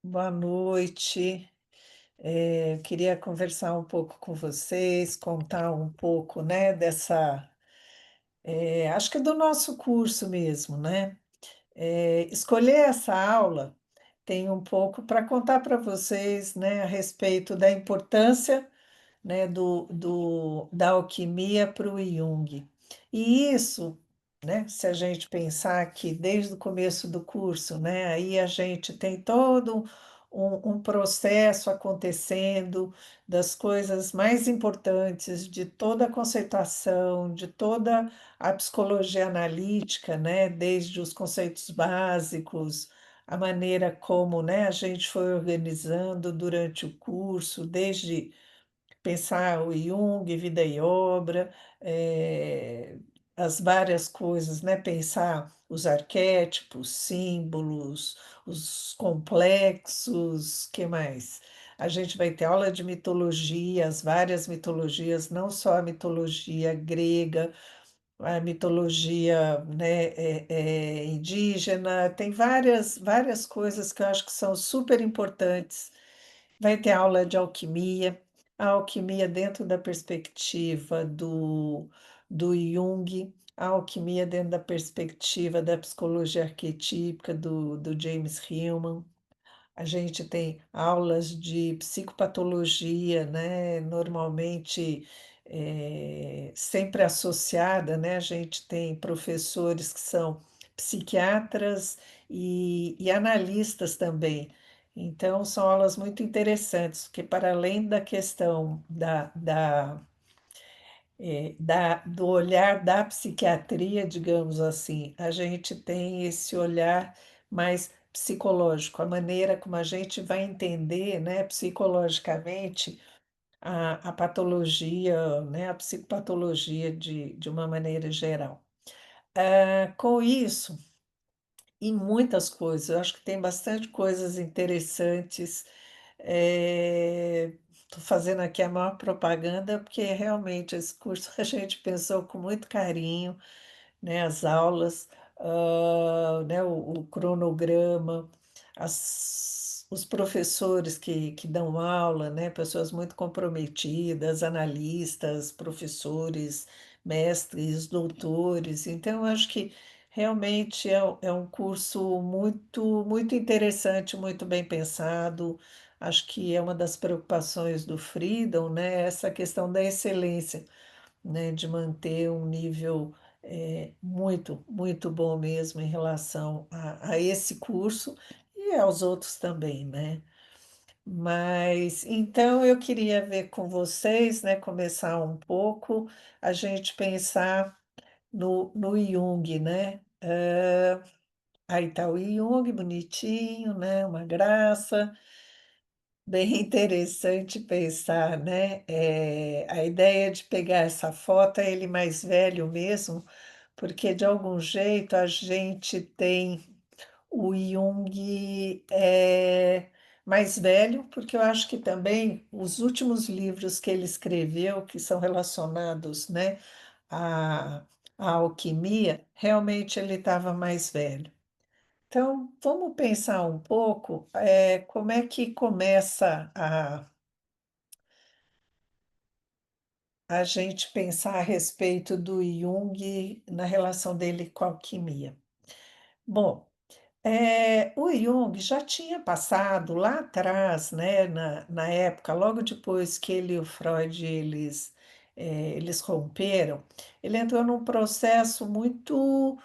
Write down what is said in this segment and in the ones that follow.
Boa noite. Eu queria conversar um pouco com vocês, contar um pouco, né, acho que é do nosso curso mesmo, né? Escolher essa aula tem um pouco para contar para vocês, né, a respeito da importância, né, da alquimia para o Jung. E isso, né, se a gente pensar que desde o começo do curso, né, aí a gente tem todo um processo acontecendo das coisas mais importantes de toda a conceituação, de toda a psicologia analítica, né, desde os conceitos básicos, a maneira como, né, a gente foi organizando durante o curso, desde pensar o Jung, vida e obra, as várias coisas, né, pensar os arquétipos, símbolos, os complexos, que mais? A gente vai ter aula de mitologia, as várias mitologias, não só a mitologia grega, a mitologia, né, indígena, tem várias coisas que eu acho que são super importantes. Vai ter aula de alquimia, a alquimia dentro da perspectiva do Jung, a alquimia dentro da perspectiva da psicologia arquetípica do James Hillman. A gente tem aulas de psicopatologia, né, normalmente, sempre associada, né, a gente tem professores que são psiquiatras e analistas também. Então, são aulas muito interessantes, porque para além da questão do olhar da psiquiatria, digamos assim, a gente tem esse olhar mais psicológico, a maneira como a gente vai entender, né, psicologicamente a patologia, né, a psicopatologia de uma maneira geral. Com isso, e muitas coisas, eu acho que tem bastante coisas interessantes. Estou fazendo aqui a maior propaganda, porque realmente esse curso a gente pensou com muito carinho, né, as aulas, né, o cronograma, os professores que dão aula, né, pessoas muito comprometidas, analistas, professores, mestres, doutores. Então, eu acho que realmente é um curso muito interessante, muito bem pensado. Acho que é uma das preocupações do Freedom, né, essa questão da excelência, né, de manter um nível muito bom mesmo em relação a esse curso e aos outros também, né? Mas então eu queria ver com vocês, né, começar um pouco a gente pensar no Jung, né? Aí tá o Jung, bonitinho, né? Uma graça. Bem interessante pensar, né, a ideia de pegar essa foto é ele mais velho mesmo, porque de algum jeito a gente tem o Jung, mais velho, porque eu acho que também os últimos livros que ele escreveu, que são relacionados, né, à à alquimia, realmente ele estava mais velho. Então, vamos pensar um pouco, como é que começa a gente pensar a respeito do Jung na relação dele com a alquimia. Bom, o Jung já tinha passado lá atrás, né, na época, logo depois que ele e o Freud eles romperam, ele entrou num processo muito,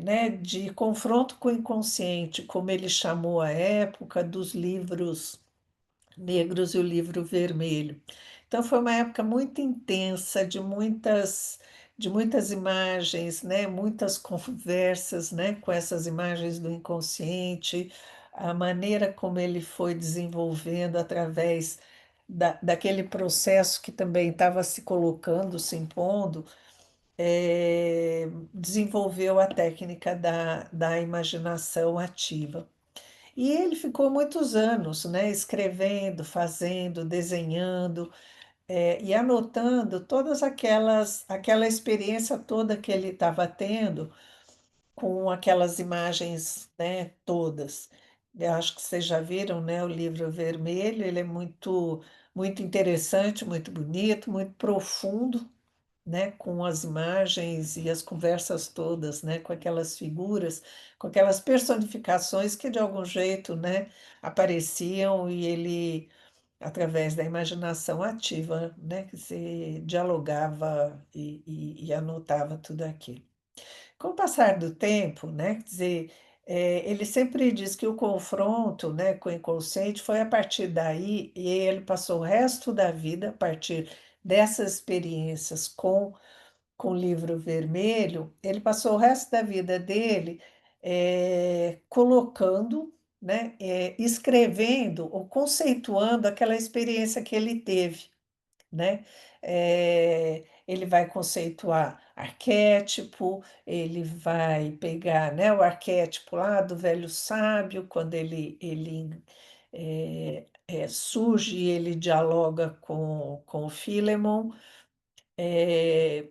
né, de confronto com o inconsciente, como ele chamou a época dos livros negros e o livro vermelho. Então foi uma época muito intensa, de muitas imagens, né, muitas conversas, né, com essas imagens do inconsciente, a maneira como ele foi desenvolvendo através daquele processo que também estava se colocando, se impondo, desenvolveu a técnica da imaginação ativa. E ele ficou muitos anos, né, escrevendo, fazendo, desenhando, e anotando todas aquela experiência toda que ele estava tendo com aquelas imagens, né, todas. Eu acho que vocês já viram, né, o livro vermelho, ele é muito interessante, muito bonito, muito profundo, né, com as imagens e as conversas todas, né, com aquelas figuras, com aquelas personificações que de algum jeito, né, apareciam e ele, através da imaginação ativa, né, que se dialogava e anotava tudo aquilo. Com o passar do tempo, né, quer dizer, ele sempre diz que o confronto, né, com o inconsciente foi a partir daí, e ele passou o resto da vida a partir dessas experiências com o livro vermelho, ele passou o resto da vida dele colocando, né, escrevendo ou conceituando aquela experiência que ele teve, né? Ele vai conceituar arquétipo, ele vai pegar, né, o arquétipo lá do velho sábio, quando surge e ele dialoga com o Filemon, eh,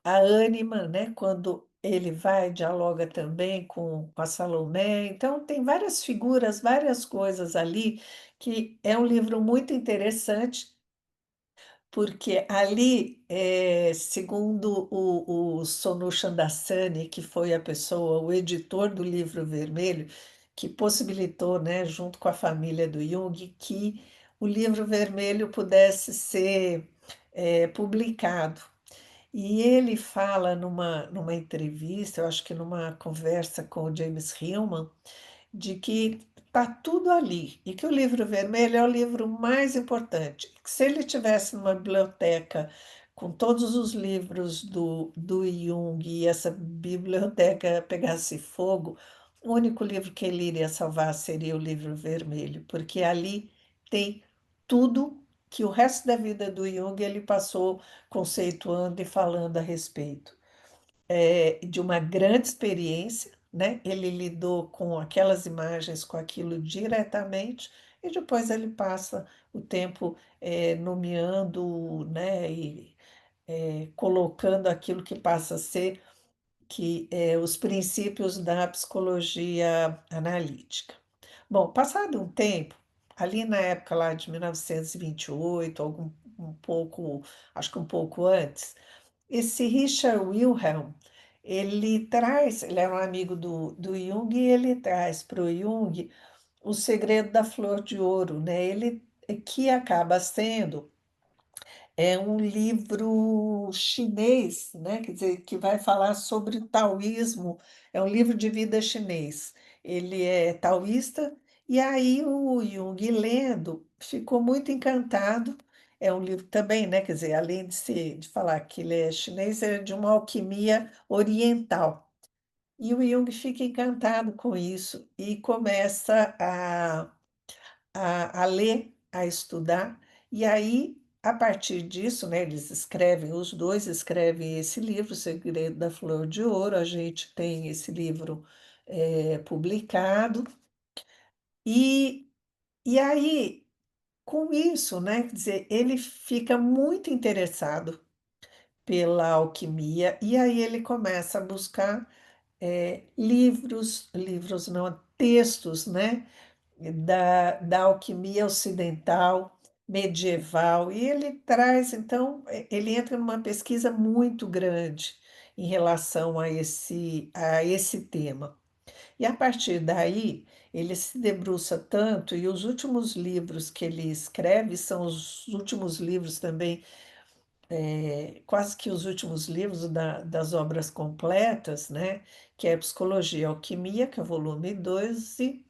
a ânima, né, quando ele vai, dialoga também com a Salomé. Então, tem várias figuras, várias coisas ali, que é um livro muito interessante, porque ali, segundo o Sonu Chandasani, que foi a pessoa, o editor do Livro Vermelho, que possibilitou, né, junto com a família do Jung, que o Livro Vermelho pudesse ser publicado. E ele fala numa entrevista, eu acho que numa conversa com o James Hillman, de que está tudo ali e que o livro vermelho é o livro mais importante. Que se ele tivesse numa biblioteca com todos os livros do Jung e essa biblioteca pegasse fogo, o único livro que ele iria salvar seria o livro vermelho, porque ali tem tudo que o resto da vida do Jung ele passou conceituando e falando a respeito de uma grande experiência, né? Ele lidou com aquelas imagens, com aquilo diretamente, e depois ele passa o tempo nomeando, né? E colocando aquilo que passa a ser os princípios da psicologia analítica. Bom, passado um tempo, ali na época lá de 1928, um pouco, acho que um pouco antes, esse Richard Wilhelm, ele era um amigo do Jung e ele traz para o Jung o segredo da flor de ouro, né? Que acaba sendo um livro chinês, né? Quer dizer, que vai falar sobre o taoísmo, é um livro de vida chinês. Ele é taoísta, e aí o Jung, lendo, ficou muito encantado. É um livro também, né? Quer dizer, além de falar que ele é chinês, é de uma alquimia oriental. E o Jung fica encantado com isso e começa a ler, a estudar, e aí, a partir disso, né, eles escrevem, os dois escrevem esse livro, O Segredo da Flor de Ouro, a gente tem esse livro publicado, e, e aí, com isso, né, quer dizer, ele fica muito interessado pela alquimia, e aí ele começa a buscar livros não, textos, né, da alquimia ocidental, medieval, e ele traz, então, ele entra numa pesquisa muito grande em relação a esse tema. E a partir daí, ele se debruça tanto, e os últimos livros que ele escreve são os últimos livros também, quase que os últimos livros das obras completas, né? Que é Psicologia e Alquimia, que é o volume 12,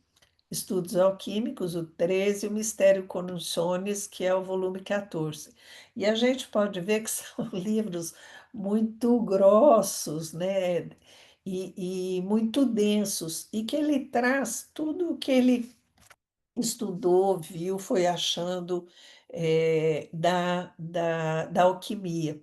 Estudos Alquímicos, o 13, e o Mistério Conuções, que é o volume 14. E a gente pode ver que são livros muito grossos, né? E muito densos, e que ele traz tudo o que ele estudou, viu, foi achando da alquimia.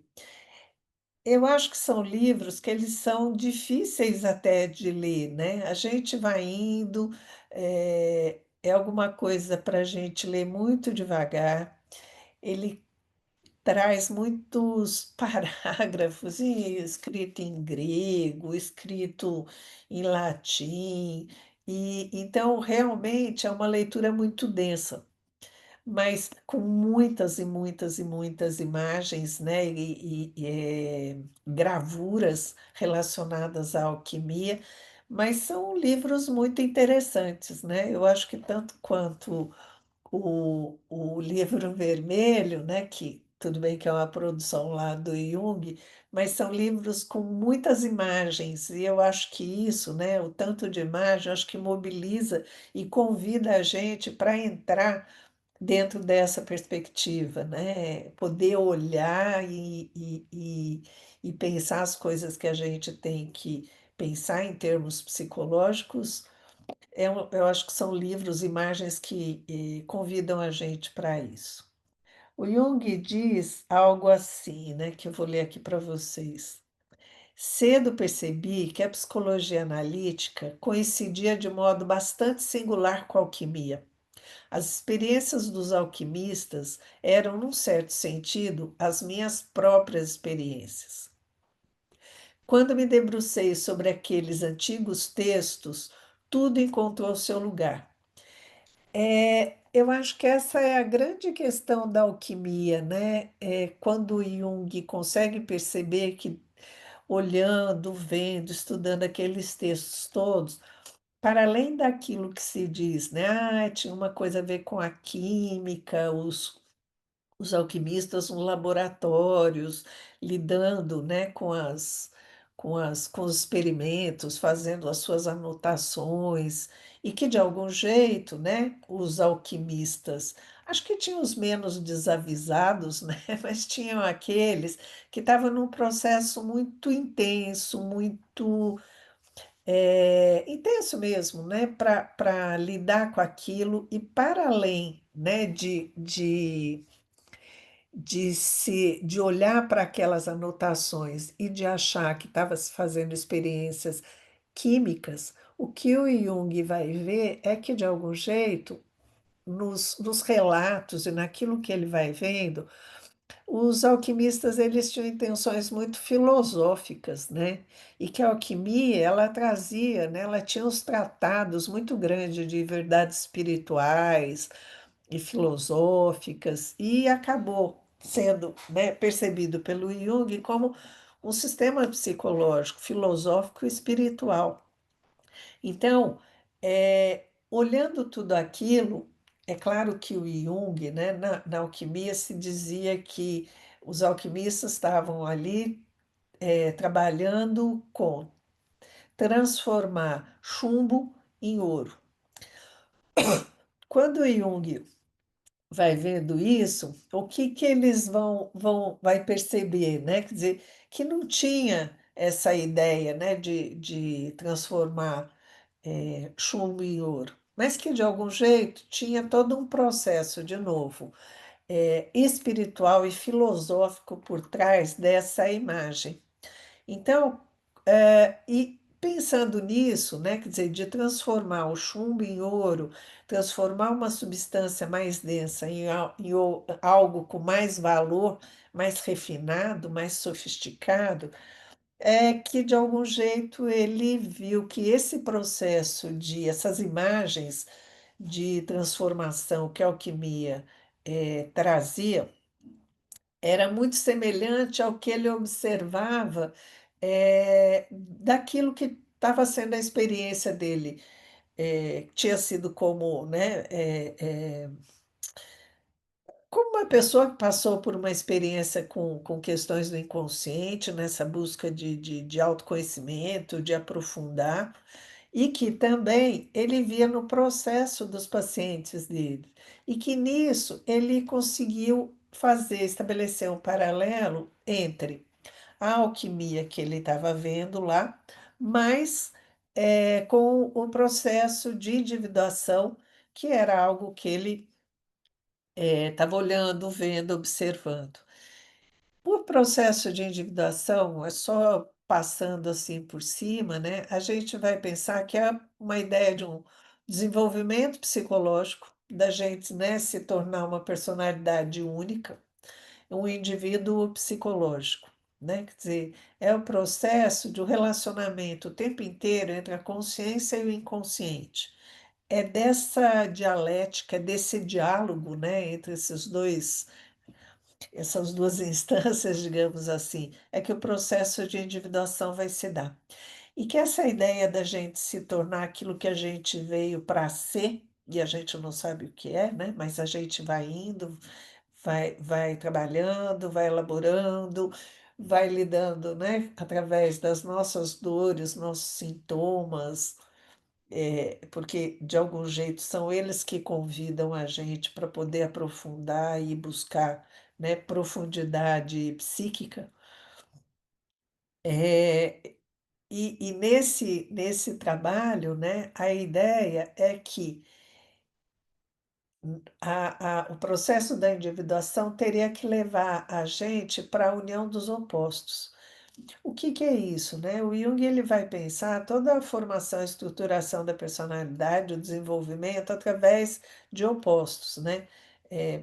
Eu acho que são livros que eles são difíceis até de ler, né? A gente vai indo, é alguma coisa para a gente ler muito devagar. Ele traz muitos parágrafos escrito em grego, escrito em latim, E então realmente é uma leitura muito densa, mas com muitas e muitas e muitas imagens, né, gravuras relacionadas à alquimia, mas são livros muito interessantes, né. Eu acho que tanto quanto o livro vermelho, né, que tudo bem que é uma produção lá do Jung, mas são livros com muitas imagens, e eu acho que isso, né, o tanto de imagem, eu acho que mobiliza e convida a gente para entrar dentro dessa perspectiva, né, poder olhar e pensar as coisas que a gente tem que pensar em termos psicológicos, eu acho que são livros, imagens que, convidam a gente para isso. O Jung diz algo assim, né, que eu vou ler aqui para vocês. Cedo percebi que a psicologia analítica coincidia de modo bastante singular com a alquimia. As experiências dos alquimistas eram, num certo sentido, as minhas próprias experiências. Quando me debrucei sobre aqueles antigos textos, tudo encontrou seu lugar. Eu acho que essa é a grande questão da alquimia, né? Quando o Jung consegue perceber que, olhando, vendo, estudando aqueles textos todos, para além daquilo que se diz, né? Ah, tinha uma coisa a ver com a química, os alquimistas nos laboratórios, lidando, né, com os experimentos, fazendo as suas anotações, e que de algum jeito, né, os alquimistas, acho que tinham os menos desavisados, né, mas tinham aqueles que estavam num processo muito intenso, muito intenso mesmo, né, para lidar com aquilo e para além, né, de olhar para aquelas anotações e de achar que estava se fazendo experiências químicas, o que o Jung vai ver é que, de algum jeito, nos relatos e naquilo que ele vai vendo, os alquimistas eles tinham intenções muito filosóficas, né? E que a alquimia ela trazia, né? Ela tinha uns tratados muito grandes de verdades espirituais, e filosóficas, e acabou sendo, né, percebido pelo Jung como um sistema psicológico, filosófico e espiritual. Então, olhando tudo aquilo, é claro que o Jung, né, na alquimia se dizia que os alquimistas estavam ali trabalhando com transformar chumbo em ouro. Quando o Jung vai vendo isso, o que que eles vai perceber, né, quer dizer, que não tinha essa ideia, né, de transformar, chumbo em ouro, mas que de algum jeito tinha todo um processo, de novo, espiritual e filosófico por trás dessa imagem. Então, e pensando nisso, né, quer dizer, de transformar o chumbo em ouro, transformar uma substância mais densa em algo com mais valor, mais refinado, mais sofisticado, é que de algum jeito ele viu que esse processo essas imagens de transformação que a alquimia trazia era muito semelhante ao que ele observava, daquilo que estava sendo a experiência dele. Tinha sido como, né, como uma pessoa que passou por uma experiência com questões do inconsciente, nessa busca de autoconhecimento, de aprofundar, e que também ele via no processo dos pacientes dele. E que nisso ele conseguiu estabelecer um paralelo entre a alquimia que ele estava vendo lá, mas com o processo de individuação, que era algo que ele estava olhando, vendo, observando. Por processo de individuação, é só passando assim por cima, né? A gente vai pensar que é uma ideia de um desenvolvimento psicológico, da gente, né, se tornar uma personalidade única, um indivíduo psicológico. né? Quer dizer, é o processo de um relacionamento o tempo inteiro entre a consciência e o inconsciente. É dessa dialética, desse diálogo, né, entre essas duas instâncias, digamos assim, é que o processo de individuação vai se dar. E que essa ideia da gente se tornar aquilo que a gente veio para ser, e a gente não sabe o que é, né? Mas a gente vai indo, vai trabalhando, vai elaborando, vai lidando, né? Através das nossas dores, nossos sintomas, porque de algum jeito são eles que convidam a gente para poder aprofundar e buscar, né, profundidade psíquica. É, e nesse trabalho, né, a ideia é que o processo da individuação teria que levar a gente para a união dos opostos. O que que é isso, né? O Jung ele vai pensar toda a formação e estruturação da personalidade, o desenvolvimento através de opostos, né?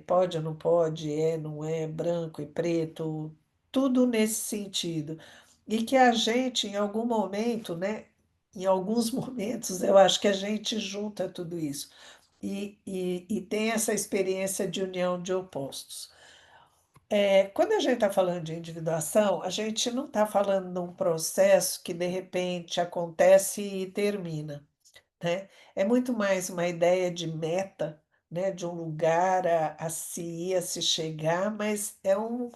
Pode ou não pode, não é, branco e preto, tudo nesse sentido. E que a gente, em algum momento, né? Em alguns momentos, eu acho que a gente junta tudo isso e tem essa experiência de união de opostos. Quando a gente está falando de individuação, a gente não está falando de um processo que de repente acontece e termina, né? É muito mais uma ideia de meta, né? De um lugar a se ir, a se chegar, mas é um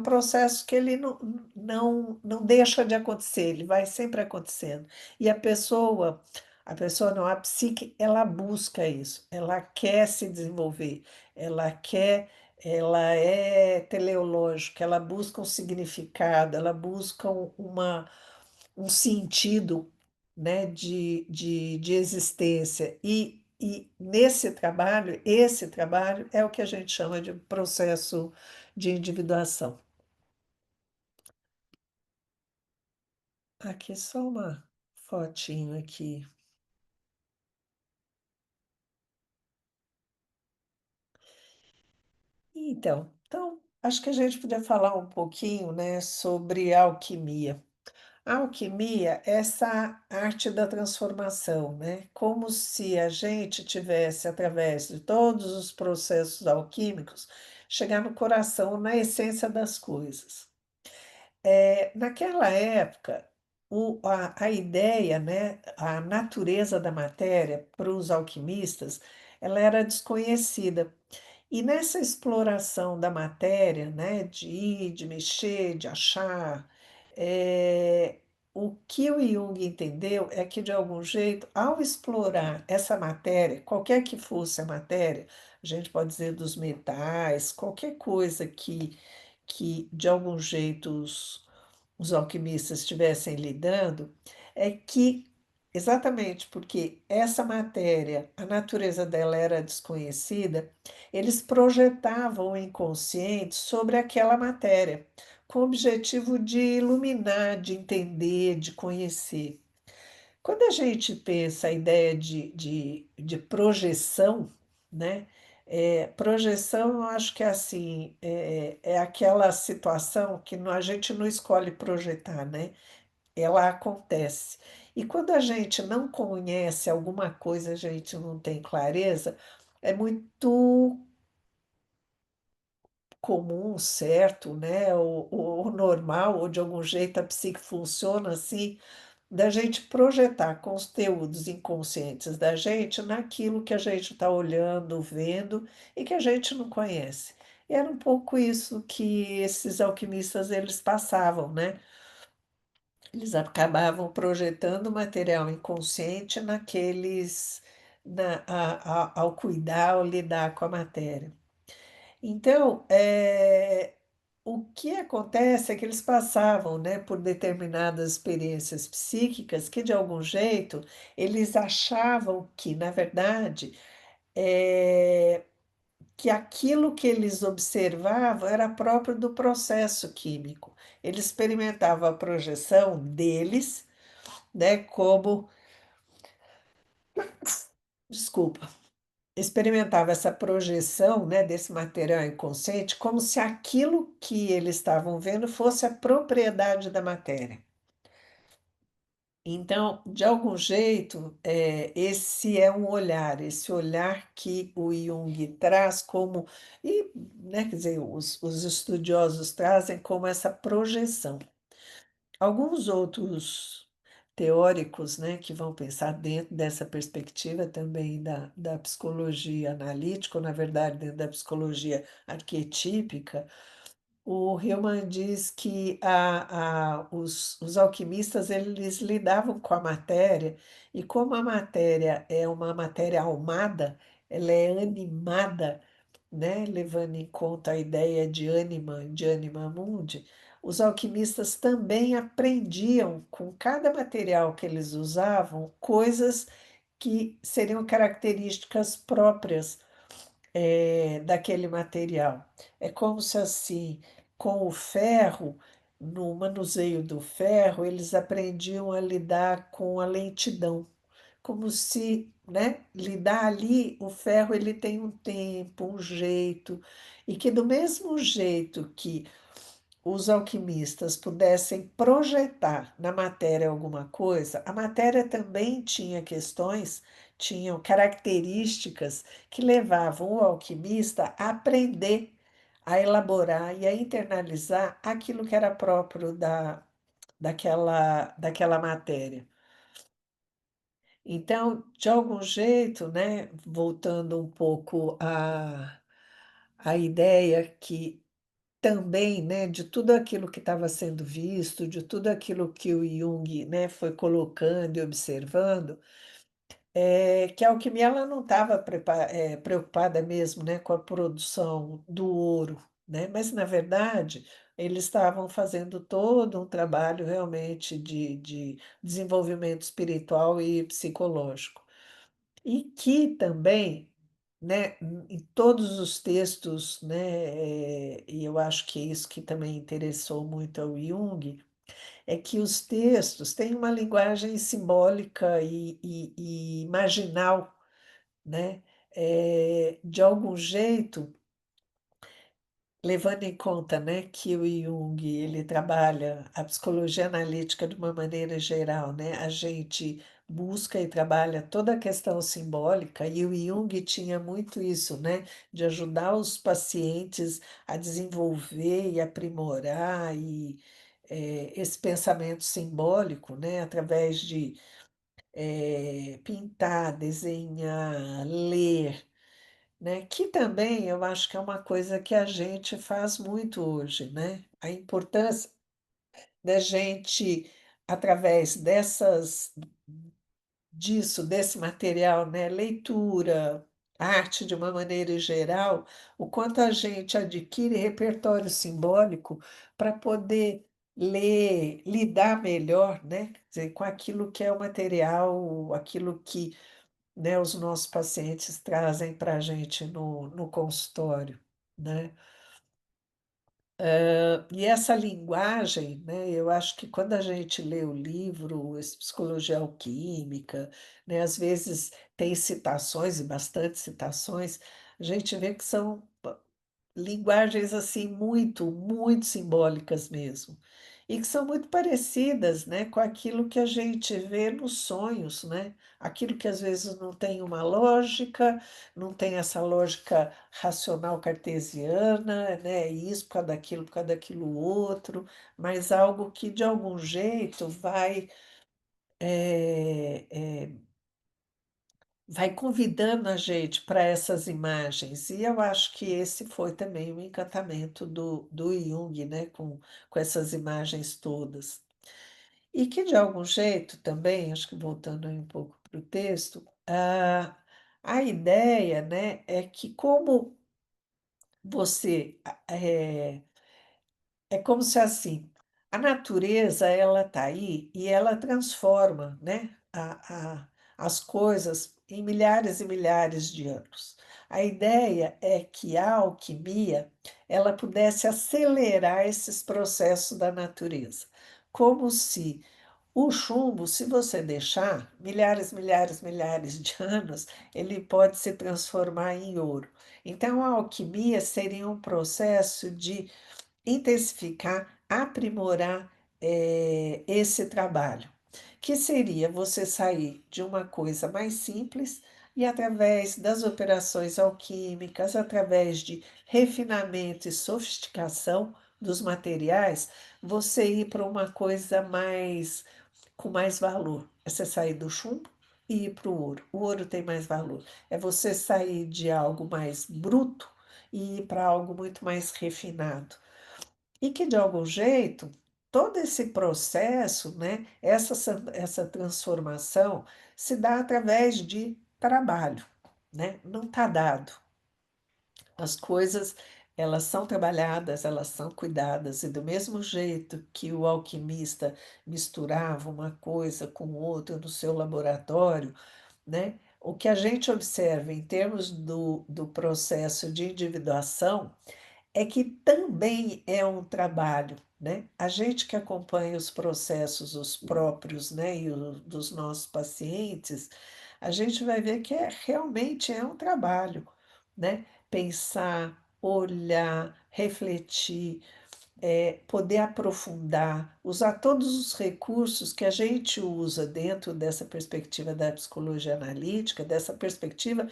processo que ele não deixa de acontecer, ele vai sempre acontecendo. E a pessoa não, a psique, ela busca isso, ela quer se desenvolver, ela quer, ela é teleológica, ela busca um significado, ela busca um sentido, né, de existência. E nesse trabalho, esse trabalho é o que a gente chama de processo de individuação. Aqui só uma fotinho aqui. Então, acho que a gente podia falar um pouquinho, né, sobre a alquimia. A alquimia é essa arte da transformação, né? Como se a gente tivesse, através de todos os processos alquímicos, chegar no coração, na essência das coisas. Naquela época, a ideia, né, a natureza da matéria para os alquimistas, ela era desconhecida. E nessa exploração da matéria, né, de ir, de mexer, de achar, eh, o que o Jung entendeu é que, de algum jeito, ao explorar essa matéria, qualquer que fosse a matéria, a gente pode dizer dos metais, qualquer coisa que de algum jeito os alquimistas estivessem lidando, é que, exatamente porque essa matéria, a natureza dela era desconhecida, eles projetavam o inconsciente sobre aquela matéria, com o objetivo de iluminar, de entender, de conhecer. Quando a gente pensa a ideia de projeção, né? Projeção, eu acho que é assim, é aquela situação que a gente não escolhe projetar, né? Ela acontece. E quando a gente não conhece alguma coisa, a gente não tem clareza, é muito comum, certo, né? O normal, ou de algum jeito a psique funciona assim, da gente projetar conteúdos inconscientes da gente naquilo que a gente está olhando, vendo e que a gente não conhece. E era um pouco isso que esses alquimistas eles passavam, né? Eles acabavam projetando material inconsciente ao cuidar, ao lidar com a matéria. Então, o que acontece é que eles passavam, né, por determinadas experiências psíquicas que, de algum jeito, eles achavam que, na verdade, eh, que aquilo que eles observavam era próprio do processo químico. Eles experimentavam a projeção deles, né, como, desculpa, experimentava essa projeção, né, desse material inconsciente como se aquilo que eles estavam vendo fosse a propriedade da matéria. Então, de algum jeito, esse é um olhar, esse olhar que o Jung traz como e, né, quer dizer, os estudiosos trazem como essa projeção. Alguns outros teóricos, né, que vão pensar dentro dessa perspectiva também da psicologia analítica, ou na verdade dentro da psicologia arquetípica, o Hillman diz que os alquimistas eles lidavam com a matéria, e como a matéria é uma matéria almada, ela é animada, né, levando em conta a ideia de anima mundi, os alquimistas também aprendiam com cada material que eles usavam coisas que seriam características próprias daquele material. É como se assim, com o ferro, no manuseio do ferro, eles aprendiam a lidar com a lentidão, como se, né, lidar ali, o ferro ele tem um tempo, um jeito, e que do mesmo jeito que os alquimistas pudessem projetar na matéria alguma coisa, a matéria também tinha questões, tinham características que levavam o alquimista a aprender, a elaborar e a internalizar aquilo que era próprio daquela matéria. Então, de algum jeito, né, voltando um pouco à ideia que também, né, de tudo aquilo que estava sendo visto, de tudo aquilo que o Jung, né, foi colocando e observando, que a alquimia ela não estava preocupada mesmo, né, com a produção do ouro, né, mas na verdade eles estavam fazendo todo um trabalho realmente de desenvolvimento espiritual e psicológico. E que também, né, em todos os textos, né, e eu acho que é isso que também interessou muito ao Jung, é que os textos têm uma linguagem simbólica e imaginal, né? De algum jeito, levando em conta, né, que o Jung ele trabalha a psicologia analítica de uma maneira geral, né? A gente busca e trabalha toda a questão simbólica e o Jung tinha muito isso, né, de ajudar os pacientes a desenvolver e aprimorar esse pensamento simbólico, né, através de pintar, desenhar, ler, né? Que também eu acho que é uma coisa que a gente faz muito hoje, né? A importância da gente, através desse material, né? Leitura, arte de uma maneira geral, o quanto a gente adquire repertório simbólico para poder ler, lidar melhor, né? Quer dizer, com aquilo que é o material, aquilo que, né, os nossos pacientes trazem para a gente no consultório, né? E essa linguagem, né, eu acho que quando a gente lê o livro, esse Psicologia Alquímica, né, às vezes tem citações, e bastante citações, a gente vê que são linguagens, assim, muito simbólicas mesmo. E que são muito parecidas, né, com aquilo que a gente vê nos sonhos, né? Aquilo que às vezes não tem uma lógica, não tem essa lógica racional cartesiana, né? Isso por causa daquilo outro, mas algo que de algum jeito eh eh, vai convidando a gente para essas imagens, e eu acho que esse foi também o encantamento do Jung, né, com essas imagens todas. E que de algum jeito também, acho que voltando aí um pouco para o texto, a ideia, né, é que como você, é como se assim, a natureza ela está aí e ela transforma, né, as coisas em milhares e milhares de anos. A ideia é que a alquimia ela pudesse acelerar esses processos da natureza, como se O chumbo, se você deixar milhares, milhares, milhares de anos, ele pode se transformar em ouro. Então, a alquimia seria um processo de intensificar, aprimorar, esse trabalho, que seria você sair de uma coisa mais simples e através das operações alquímicas, através de refinamento e sofisticação dos materiais, você ir para uma coisa mais com mais valor. É você sair do chumbo e ir para o ouro. O ouro tem mais valor. É você sair de algo mais bruto e ir para algo muito mais refinado. E que, de algum jeito, todo esse processo, né, essa transformação, se dá através de trabalho, né? Não está dado. As coisas, elas são trabalhadas, elas são cuidadas, e do mesmo jeito que o alquimista misturava uma coisa com outra no seu laboratório, né? O que a gente observa em termos do processo de individuação é que também é um trabalho, né? A gente que acompanha os processos, os próprios, né, e dos nossos pacientes, a gente vai ver que realmente é um trabalho, né? Pensar, olhar, refletir, poder aprofundar, usar todos os recursos que a gente usa dentro dessa perspectiva da psicologia analítica, dessa perspectiva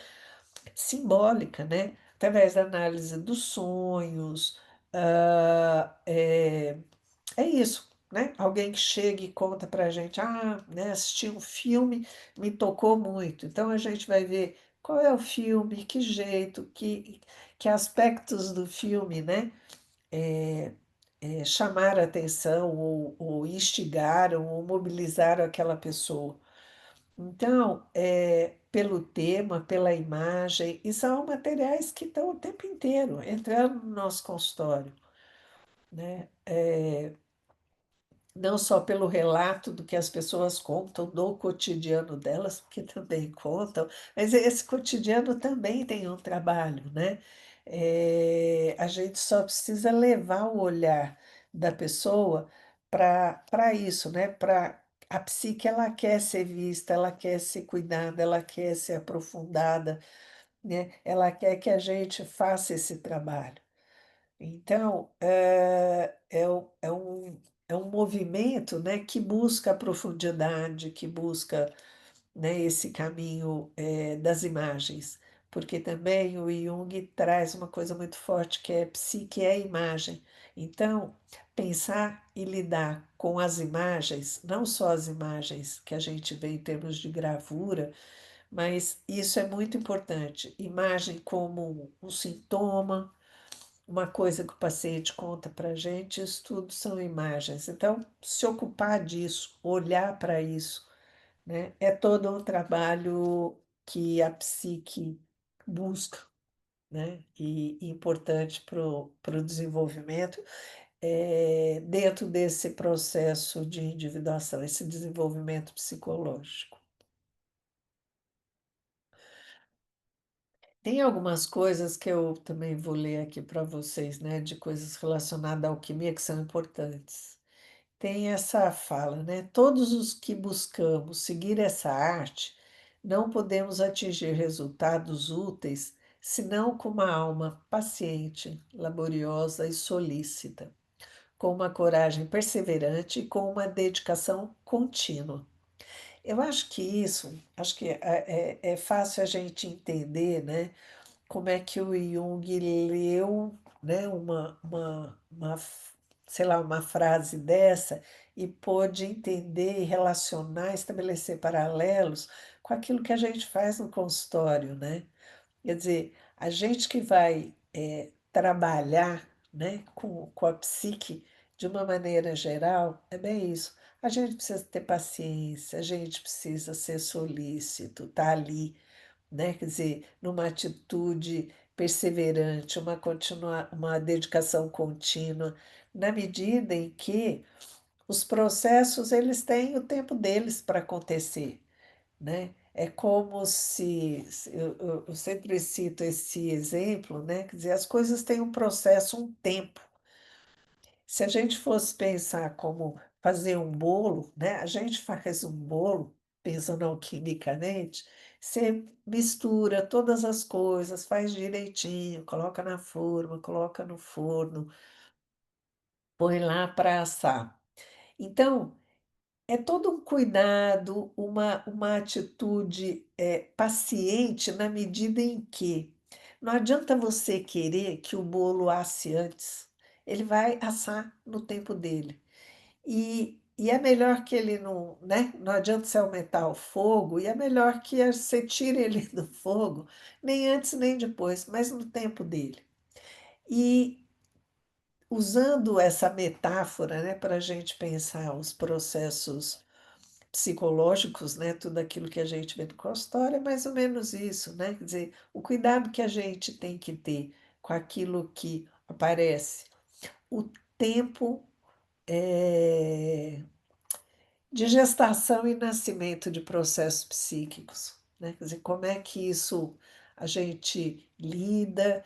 simbólica, né? Através da análise dos sonhos, é isso, né? Alguém que chega e conta para a gente, né, assisti um filme, me tocou muito. Então a gente vai ver qual é o filme, que jeito, que aspectos do filme, né? é, chamaram a atenção ou instigaram ou mobilizaram aquela pessoa. Então, pelo tema, pela imagem, e são materiais que estão o tempo inteiro entrando no nosso consultório, né? Não só pelo relato do que as pessoas contam do cotidiano delas, porque também contam, mas esse cotidiano também tem um trabalho, né? A gente só precisa levar o olhar da pessoa para isso, né? Para a psique, ela quer ser vista, ela quer ser cuidada, ela quer ser aprofundada, né? Ela quer que a gente faça esse trabalho. Então, é um movimento, né, que busca a profundidade, que busca, né, esse caminho, das imagens, porque também o Jung traz uma coisa muito forte que é psique é imagem. Então, pensar e lidar com as imagens, não só as imagens que a gente vê em termos de gravura, mas isso é muito importante. Imagem como um sintoma, uma coisa que o paciente conta para a gente, isso tudo são imagens. Então, se ocupar disso, olhar para isso, né, é todo um trabalho que a psique busca, né, e importante para o desenvolvimento, dentro desse processo de individuação, esse desenvolvimento psicológico. Tem algumas coisas que eu também vou ler aqui para vocês, né, de coisas relacionadas à alquimia que são importantes. Tem essa fala, né? Todos os que buscamos seguir essa arte não podemos atingir resultados úteis senão com uma alma paciente, laboriosa e solícita, com uma coragem perseverante e com uma dedicação contínua. Eu acho que isso, acho que é fácil a gente entender, né? Como é que o Jung leu, né, sei lá, uma frase dessa e pôde entender e relacionar, estabelecer paralelos com aquilo que a gente faz no consultório, né? Quer dizer, a gente que vai trabalhar, né, com a psique de uma maneira geral, é bem isso. A gente precisa ter paciência, a gente precisa ser solícito, estar ali, né? Quer dizer, numa atitude perseverante, uma dedicação contínua, na medida em que os processos eles têm o tempo deles para acontecer, né? É como eu sempre cito esse exemplo, né? Quer dizer, as coisas têm um processo, um tempo. Se a gente fosse pensar como fazer um bolo, né, a gente faz um bolo, pensando alquimicamente, você mistura todas as coisas, faz direitinho, coloca na forma, coloca no forno, põe lá para assar. Então, é todo um cuidado, uma atitude, paciente na medida em que não adianta você querer que o bolo asse antes, ele vai assar no tempo dele. E é melhor que ele não, né, não adianta você aumentar o fogo, e é melhor que você tire ele do fogo, nem antes nem depois, mas no tempo dele. E usando essa metáfora, né, para a gente pensar os processos psicológicos, né, tudo aquilo que a gente vê no consultório é mais ou menos isso, né? Quer dizer, o cuidado que a gente tem que ter com aquilo que aparece, o tempo de gestação e nascimento de processos psíquicos, né? Quer dizer, como é que isso a gente lida,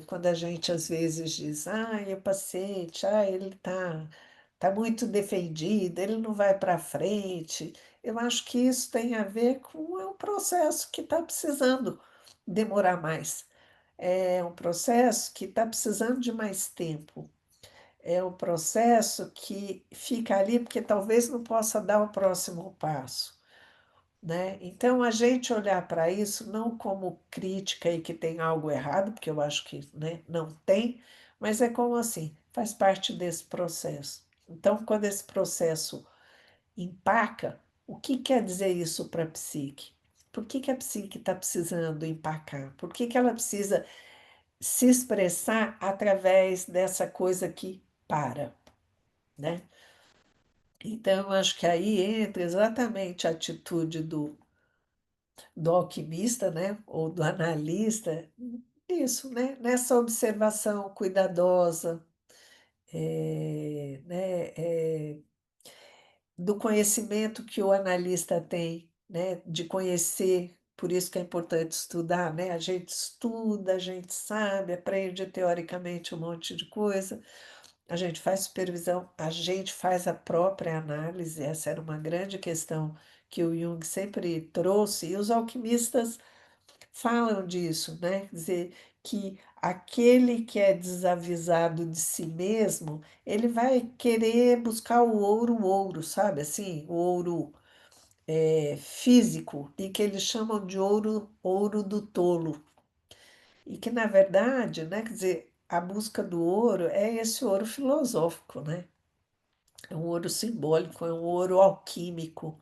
quando a gente às vezes diz, o paciente, ele tá muito defendido, ele não vai para frente. Eu acho que isso tem a ver com um processo que está precisando demorar mais. É um processo que está precisando de mais tempo. É um processo que fica ali porque talvez não possa dar o próximo passo, né? Então, a gente olhar para isso não como crítica e que tem algo errado, porque eu acho que, né, não tem, mas é como assim, faz parte desse processo. Então, quando esse processo empaca, o que quer dizer isso para a psique? Por que que a psique está precisando empacar? Por que que ela precisa se expressar através dessa coisa que para, né? Então, eu acho que aí entra exatamente a atitude do alquimista, né? Ou do analista, isso, né? Nessa observação cuidadosa, né? Do conhecimento que o analista tem, né? De conhecer, por isso que é importante estudar, né? A gente estuda, a gente sabe, aprende teoricamente um monte de coisa. A gente faz supervisão, a gente faz a própria análise, essa era uma grande questão que o Jung sempre trouxe, e os alquimistas falam disso, né? Quer dizer, que aquele que é desavisado de si mesmo, ele vai querer buscar o ouro, sabe? Assim, o ouro físico, e que eles chamam de ouro do tolo. E que, na verdade, né, quer dizer, a busca do ouro é esse ouro filosófico, né? É um ouro simbólico, é um ouro alquímico,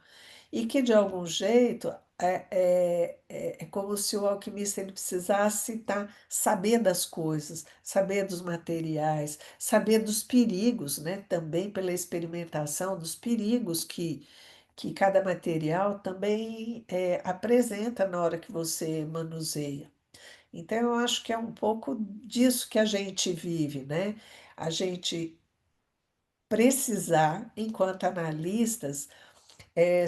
e que de algum jeito é como se o alquimista ele precisasse saber das coisas, saber dos materiais, saber dos perigos, né? Também pela experimentação dos perigos que cada material também apresenta na hora que você manuseia. Então, eu acho que é um pouco disso que a gente vive, né? A gente precisar, enquanto analistas,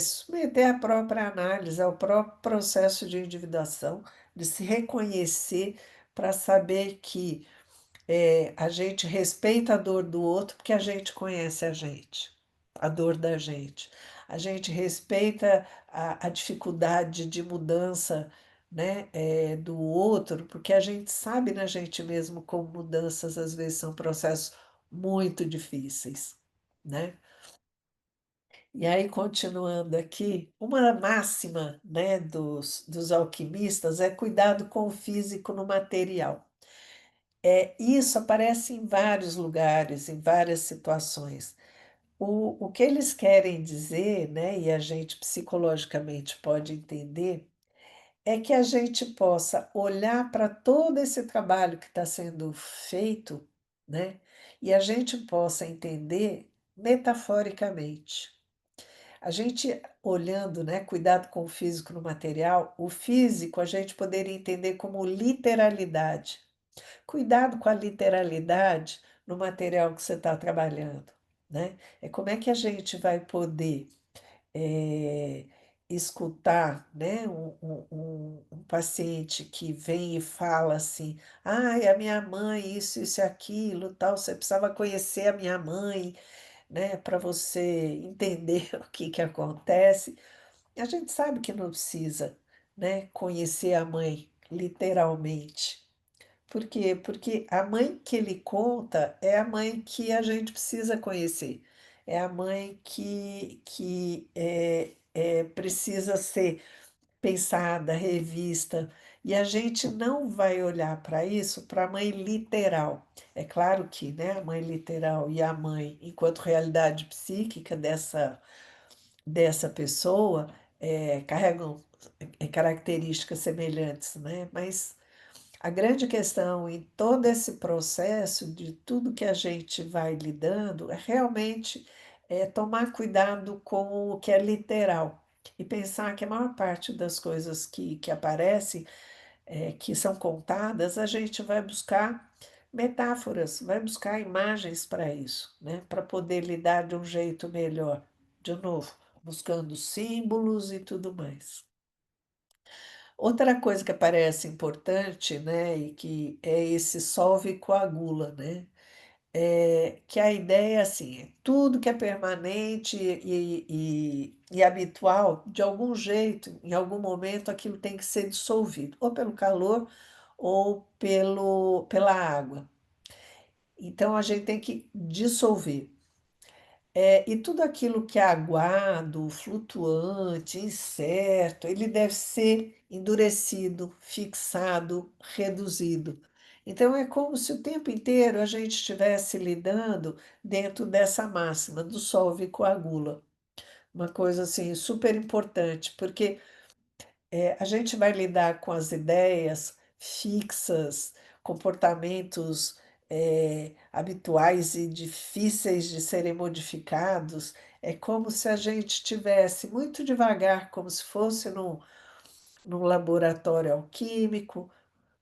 submeter a própria análise ao próprio processo de individuação, de se reconhecer para saber que a gente respeita a dor do outro porque a gente conhece a gente, a dor da gente. A gente respeita a dificuldade de mudança, né, do outro, porque a gente sabe na gente mesmo como mudanças às vezes são processos muito difíceis, né? E aí, continuando aqui, uma máxima, né, dos alquimistas é cuidado com o físico no material. Isso aparece em vários lugares, em várias situações. O que eles querem dizer, né, e a gente psicologicamente pode entender, é que a gente possa olhar para todo esse trabalho que está sendo feito, né, e a gente possa entender metaforicamente. A gente olhando, né, cuidado com o físico no material, o físico a gente poderia entender como literalidade. Cuidado com a literalidade no material que você está trabalhando, né? É como é que a gente vai poder eh, escutar, né, um paciente que vem e fala assim, a minha mãe, isso e aquilo, tal, você precisava conhecer a minha mãe, né, para você entender o que que acontece. A gente sabe que não precisa, né, conhecer a mãe, literalmente. Por quê? Porque a mãe que ele conta é a mãe que a gente precisa conhecer. É a mãe que precisa ser pensada, revista. E a gente não vai olhar para isso, para a mãe literal. É claro que, né, a mãe literal e a mãe, enquanto realidade psíquica dessa pessoa, carregam características semelhantes, né? Mas a grande questão em todo esse processo de tudo que a gente vai lidando é realmente tomar cuidado com o que é literal e pensar que a maior parte das coisas que aparecem, que são contadas, a gente vai buscar metáforas, vai buscar imagens para isso, né? Para poder lidar de um jeito melhor. De novo, buscando símbolos e tudo mais. Outra coisa que parece importante, né, e que é esse solve e coagula, né? Que a ideia é assim, tudo que é permanente e habitual, de algum jeito, em algum momento, aquilo tem que ser dissolvido, ou pelo calor ou pela água. Então, a gente tem que dissolver. E tudo aquilo que é aguado, flutuante, incerto, ele deve ser endurecido, fixado, reduzido. Então, é como se o tempo inteiro a gente estivesse lidando dentro dessa máxima do solve e coagula. Uma coisa assim super importante, porque a gente vai lidar com as ideias fixas, comportamentos habituais e difíceis de serem modificados. É como se a gente estivesse muito devagar, como se fosse num laboratório alquímico,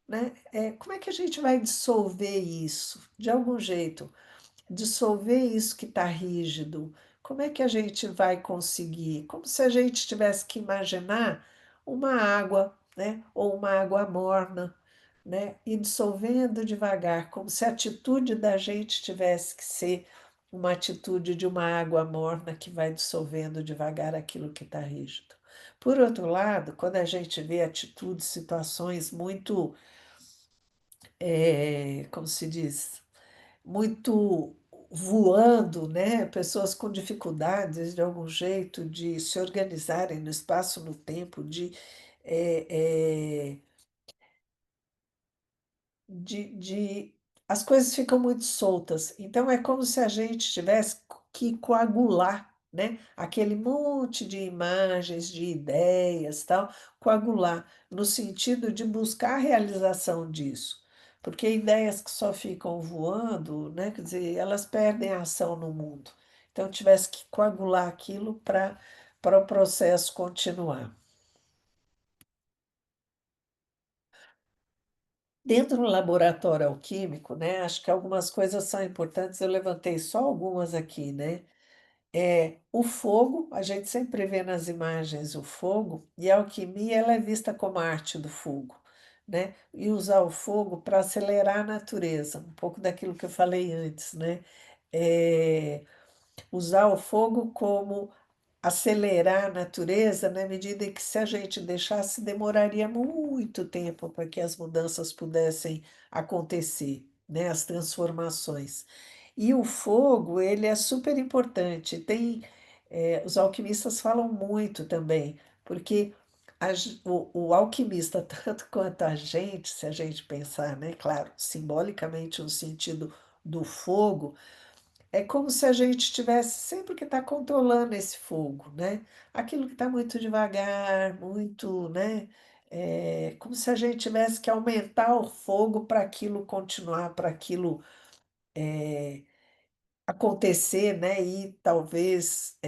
né? Como é que a gente vai dissolver isso? De algum jeito dissolver isso que está rígido, como é que a gente vai conseguir? Como se a gente tivesse que imaginar uma água, né? Ou uma água morna, né? E dissolvendo devagar, como se a atitude da gente tivesse que ser uma atitude de uma água morna que vai dissolvendo devagar aquilo que está rígido. Por outro lado, quando a gente vê atitudes, situações muito, como se diz, muito voando, né? Pessoas com dificuldades de algum jeito de se organizarem no espaço, no tempo, eh, eh, as coisas ficam muito soltas. Então é como se a gente tivesse que coagular, né? Aquele monte de imagens, de ideias, tal, coagular no sentido de buscar a realização disso. Porque ideias que só ficam voando, né? Quer dizer, elas perdem a ação no mundo. Então tivesse que coagular aquilo para o processo continuar. Dentro do laboratório alquímico, né, acho que algumas coisas são importantes, eu levantei só algumas aqui, né? O fogo, a gente sempre vê nas imagens o fogo, e a alquimia ela é vista como a arte do fogo, né? E usar o fogo para acelerar a natureza, um pouco daquilo que eu falei antes, né? É, usar o fogo como acelerar a natureza na medida em que, se a gente deixasse, demoraria muito tempo para que as mudanças pudessem acontecer, né? As transformações. E o fogo, ele é super importante. Os alquimistas falam muito também, porque o alquimista, tanto quanto a gente, se a gente pensar, né? Claro, simbolicamente no sentido do fogo, é como se a gente tivesse sempre que estar controlando esse fogo, né? Aquilo que está muito devagar, muito, né? Como se a gente tivesse que aumentar o fogo para aquilo continuar, para aquilo acontecer, né? E talvez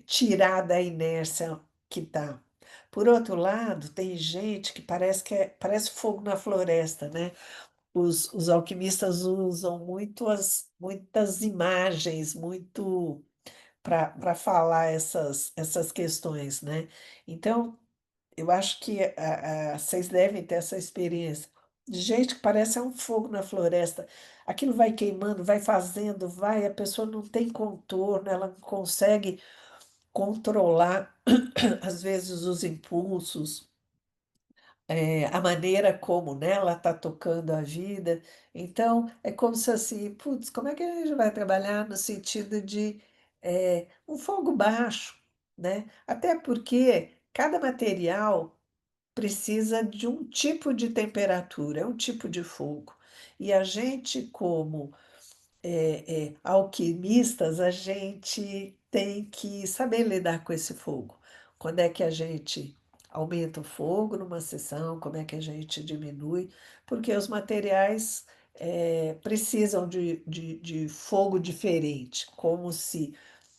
tirar da inércia que está. Por outro lado, tem gente que parece fogo na floresta, né? Os alquimistas usam muitas imagens, muito para falar essas questões, né? Então, eu acho que vocês devem ter essa experiência. Gente, que parece um fogo na floresta. Aquilo vai queimando, vai fazendo, vai, a pessoa não tem contorno, ela não consegue controlar, às vezes, os impulsos, a maneira como, né, ela está tocando a vida. Então, é como se assim, putz, como é que a gente vai trabalhar no sentido de um fogo baixo, né? Até porque cada material precisa de um tipo de temperatura, é um tipo de fogo. E a gente, como alquimistas, a gente tem que saber lidar com esse fogo. Quando é que a gente aumenta o fogo numa sessão, como é que a gente diminui, porque os materiais precisam de fogo diferente, como se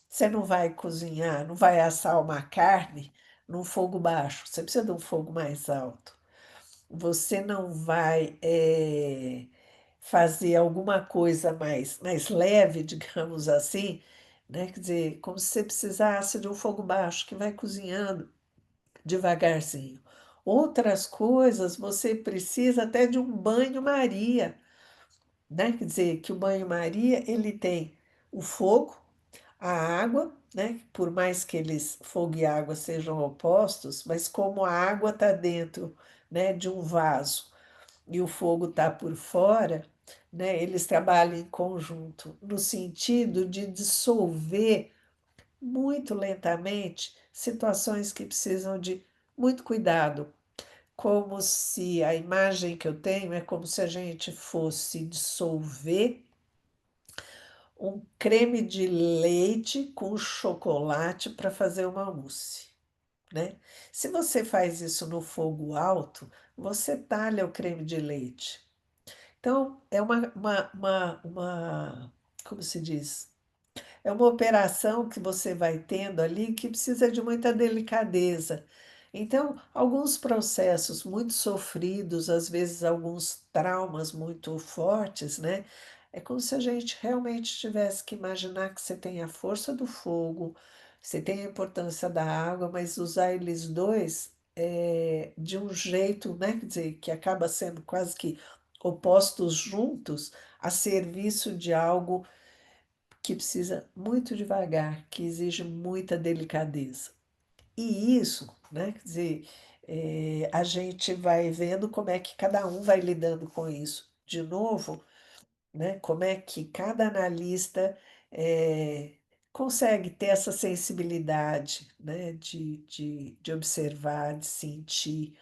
você não vai cozinhar, não vai assar uma carne num fogo baixo, você precisa de um fogo mais alto. Você não vai fazer alguma coisa mais leve, digamos assim, né? Quer dizer, como se você precisasse de um fogo baixo que vai cozinhando devagarzinho. Outras coisas você precisa até de um banho-maria, né? Quer dizer, que o banho-maria ele tem o fogo, a água, né? Por mais que eles, fogo e água sejam opostos, mas como a água está dentro, né, de um vaso e o fogo está por fora, né, eles trabalham em conjunto no sentido de dissolver muito lentamente situações que precisam de muito cuidado, como se a imagem que eu tenho é como se a gente fosse dissolver um creme de leite com chocolate para fazer uma mousse, né? Se você faz isso no fogo alto, você talha o creme de leite. Então, é como se diz? É uma operação que você vai tendo ali que precisa de muita delicadeza. Então, alguns processos muito sofridos, às vezes alguns traumas muito fortes, né? É como se a gente realmente tivesse que imaginar que você tem a força do fogo, você tem a importância da água, mas usar eles dois de um jeito, né? Quer dizer, que acaba sendo quase que opostos juntos a serviço de algo que precisa muito devagar, que exige muita delicadeza. E isso, né, quer dizer, a gente vai vendo como é que cada um vai lidando com isso. De novo, né, como é que cada analista eh, consegue ter essa sensibilidade, né, de observar, de sentir.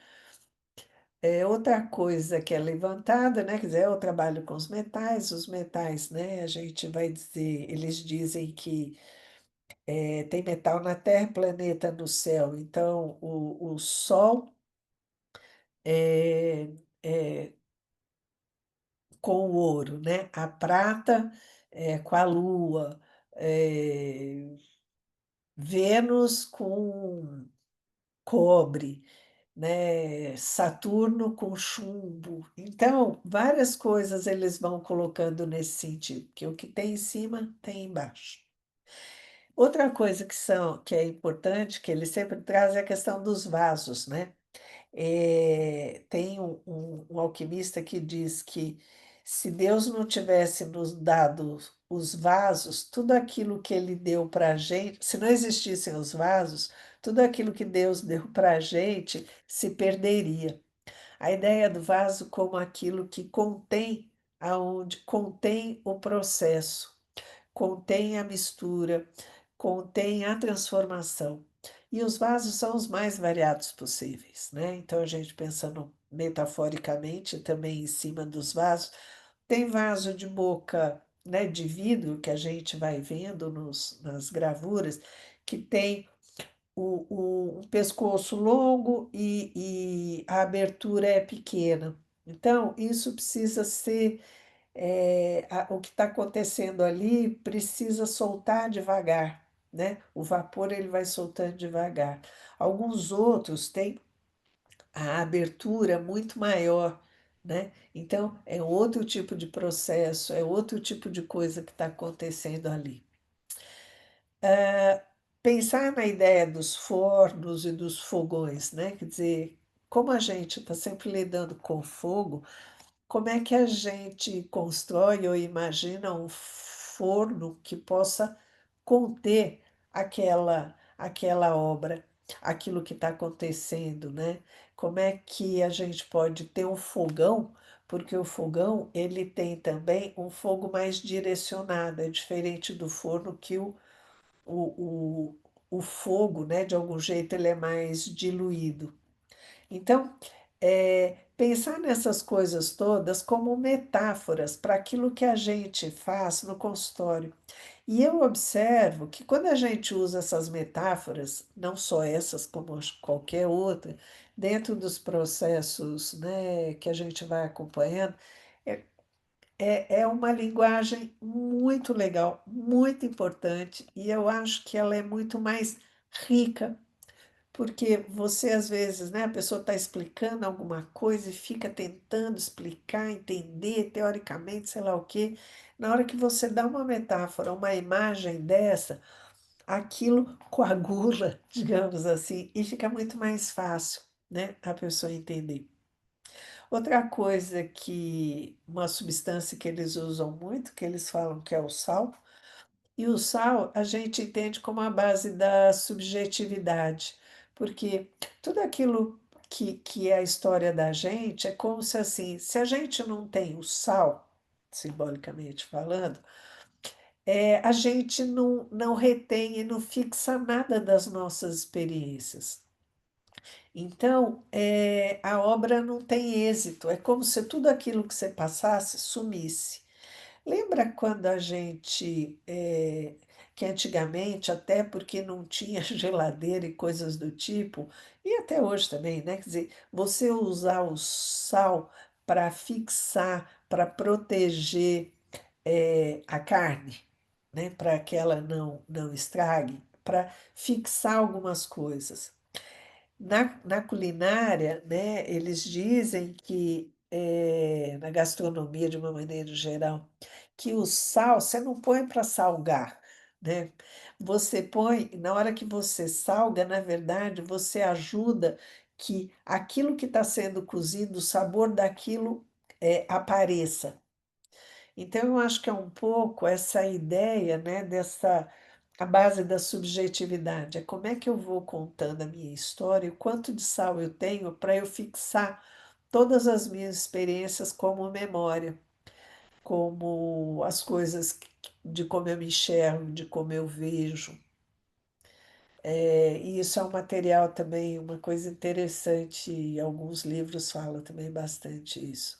Outra coisa que é levantada, né, quer dizer, é o trabalho com os metais, né, a gente vai dizer, eles dizem que tem metal na Terra, planeta no céu. Então, o Sol é, é com o ouro, né? A prata é com a Lua, é, Vênus com cobre, né? Saturno com chumbo. Então, várias coisas eles vão colocando nesse sentido, que o que tem em cima tem embaixo. Outra coisa que é importante, que ele sempre traz, é a questão dos vasos, né? Tem um alquimista que diz que se Deus não tivesse nos dado os vasos, tudo aquilo que ele deu para a gente, se não existissem os vasos, tudo aquilo que Deus deu para a gente se perderia. A ideia do vaso como aquilo que contém, aonde contém o processo, contém a mistura, contém a transformação. E os vasos são os mais variados possíveis, né? Então, a gente pensando metaforicamente também em cima dos vasos, tem vaso de boca, né, de vidro que a gente vai vendo nas gravuras, que tem um pescoço longo e a abertura é pequena. Então, isso precisa ser o que está acontecendo ali precisa soltar devagar, né? O vapor ele vai soltando devagar. Alguns outros têm a abertura muito maior, né? Então é outro tipo de processo, é outro tipo de coisa que está acontecendo ali. Pensar na ideia dos fornos e dos fogões, né? Quer dizer, como a gente está sempre lidando com fogo, como é que a gente constrói ou imagina um forno que possa conter aquela obra, aquilo que está acontecendo, né? Como é que a gente pode ter um fogão, porque o fogão ele tem também um fogo mais direcionado, é diferente do forno que o, o fogo, né, de algum jeito ele é mais diluído. Então, pensar nessas coisas todas como metáforas para aquilo que a gente faz no consultório. E eu observo que quando a gente usa essas metáforas, não só essas, como qualquer outra, dentro dos processos, né, que a gente vai acompanhando, é, é uma linguagem muito legal, muito importante, e eu acho que ela é muito mais rica porque você, às vezes, né, a pessoa está explicando alguma coisa e fica tentando explicar, entender, teoricamente, sei lá o quê. Na hora que você dá uma metáfora, uma imagem dessa, aquilo coagula, digamos assim, e fica muito mais fácil, né, a pessoa entender. Outra coisa uma substância que eles usam muito, que eles falam que é o sal, e o sal a gente entende como a base da subjetividade, porque tudo aquilo que é a história da gente é como se assim, se a gente não tem o sal, simbolicamente falando, a gente não retém e não fixa nada das nossas experiências. Então, a obra não tem êxito, é como se tudo aquilo que você passasse sumisse. Lembra quando que antigamente, até porque não tinha geladeira e coisas do tipo, e até hoje também, né? Quer dizer, você usar o sal para fixar, para proteger a carne, né? Para que ela não estrague, para fixar algumas coisas. Na culinária, né, eles dizem que, na gastronomia de uma maneira geral, que o sal você não põe para salgar, né? Você põe, na hora que você salga, na verdade, você ajuda que aquilo que está sendo cozido, o sabor daquilo apareça. Então, eu acho que é um pouco essa ideia, né, a base da subjetividade. É como é que eu vou contando a minha história, o quanto de sal eu tenho para eu fixar todas as minhas experiências como memória, como as coisas de como eu me enxergo, de como eu vejo. E isso é um material também, uma coisa interessante, e alguns livros falam também bastante isso.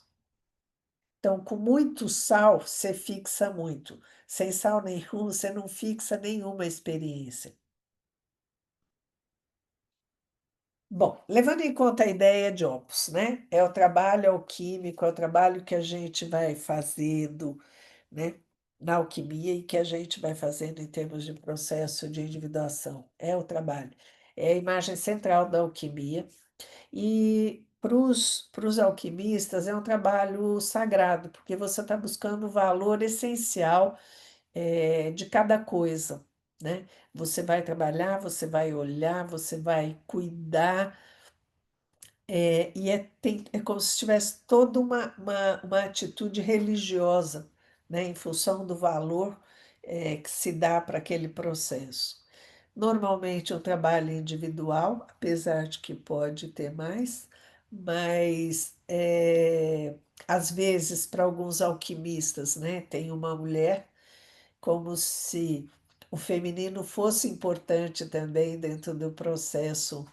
Então, com muito sal, você fixa muito. Sem sal nenhum, você não fixa nenhuma experiência. Bom, levando em conta a ideia de Opus, né? É o trabalho alquímico, é o trabalho que a gente vai fazendo, né? Na alquimia e que a gente vai fazendo em termos de processo de individuação. É o trabalho. É a imagem central da alquimia. E para os alquimistas é um trabalho sagrado, porque você está buscando o valor essencial de cada coisa, né? Você vai trabalhar, você vai olhar, você vai cuidar, é como se tivesse toda uma atitude religiosa, né? Em função do valor que se dá para aquele processo. Normalmente um trabalho individual, apesar de que pode ter mais, mas às vezes para alguns alquimistas, né, tem uma mulher como se o feminino fosse importante também dentro do processo,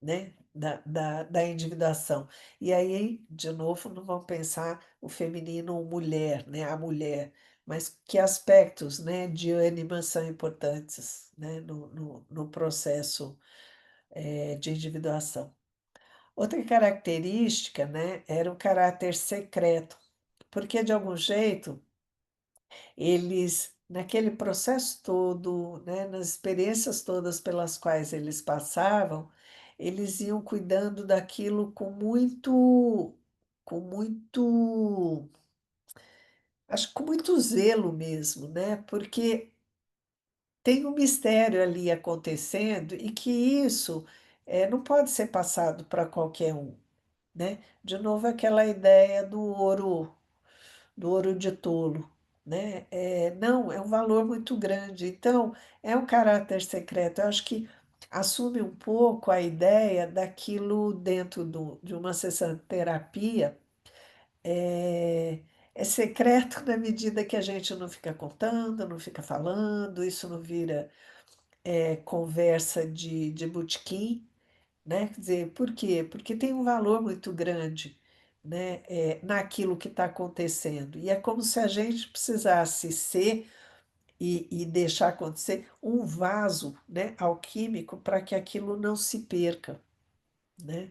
né, da individuação. E aí, de novo, não vamos pensar o feminino mulher, né, a mulher, mas que aspectos, né, de ânima são importantes, né, no processo, de individuação. Outra característica, né, era o caráter secreto, porque de algum jeito eles, naquele processo todo, né, nas experiências todas pelas quais eles passavam, eles iam cuidando daquilo acho que com muito zelo mesmo, né? Porque tem um mistério ali acontecendo e que isso não pode ser passado para qualquer um. né? De novo, aquela ideia do ouro de tolo, né? Não, é um valor muito grande. Então, é um caráter secreto. Eu acho que assume um pouco a ideia daquilo dentro de uma sessão de terapia. É, é secreto na medida que a gente não fica contando, não fica falando, isso não vira conversa de botequim, né? Quer dizer, por quê? Porque tem um valor muito grande, né, naquilo que está acontecendo. E é como se a gente precisasse ser e deixar acontecer um vaso, né, alquímico para que aquilo não se perca, né?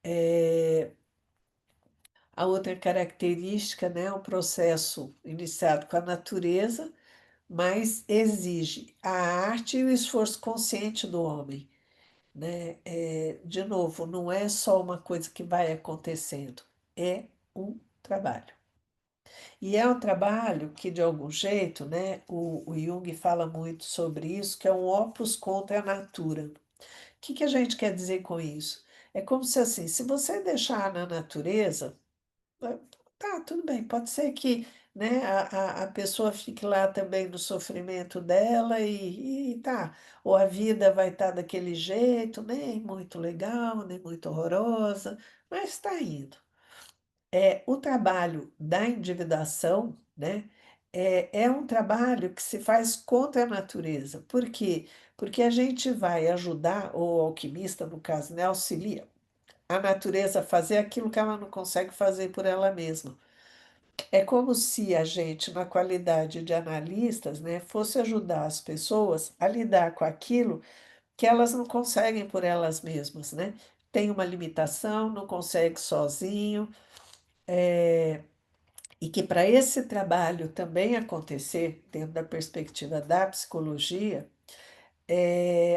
É, a outra característica, né, é um processo iniciado com a natureza, mas exige a arte e o esforço consciente do homem, né? De novo, não é só uma coisa que vai acontecendo, é um trabalho. E é um trabalho que, de algum jeito, né, o Jung fala muito sobre isso, que é um opus contra a natura. O que que a gente quer dizer com isso? É como se assim, se você deixar na natureza, ah, tá, tudo bem, pode ser que, né, a pessoa fique lá também no sofrimento dela e tá, ou a vida vai estar daquele jeito, nem muito legal, nem muito horrorosa, mas está indo. O trabalho da individuação, né, é um trabalho que se faz contra a natureza. Por quê? Porque a gente vai ajudar, ou o alquimista, no caso, né, auxilia a natureza a fazer aquilo que ela não consegue fazer por ela mesma. É como se a gente, na qualidade de analistas, né, fosse ajudar as pessoas a lidar com aquilo que elas não conseguem por elas mesmas, né? Tem uma limitação, não consegue sozinho, e que para esse trabalho também acontecer, dentro da perspectiva da psicologia,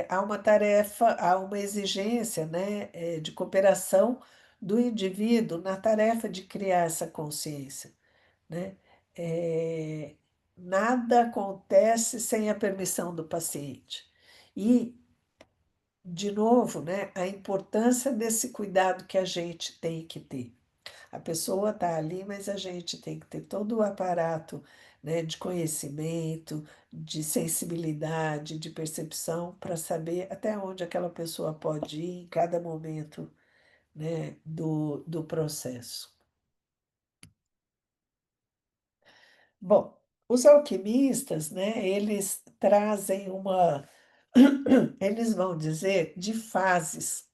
há uma tarefa, há uma exigência, né, de cooperação do indivíduo na tarefa de criar essa consciência, né? Eh, Nada acontece sem a permissão do paciente. E, de novo, né, a importância desse cuidado que a gente tem que ter. A pessoa está ali, mas a gente tem que ter todo o aparato, né, de conhecimento, de sensibilidade, de percepção, para saber até onde aquela pessoa pode ir em cada momento, né, do processo. Bom, os alquimistas, né, eles trazem uma, eles vão dizer de fases.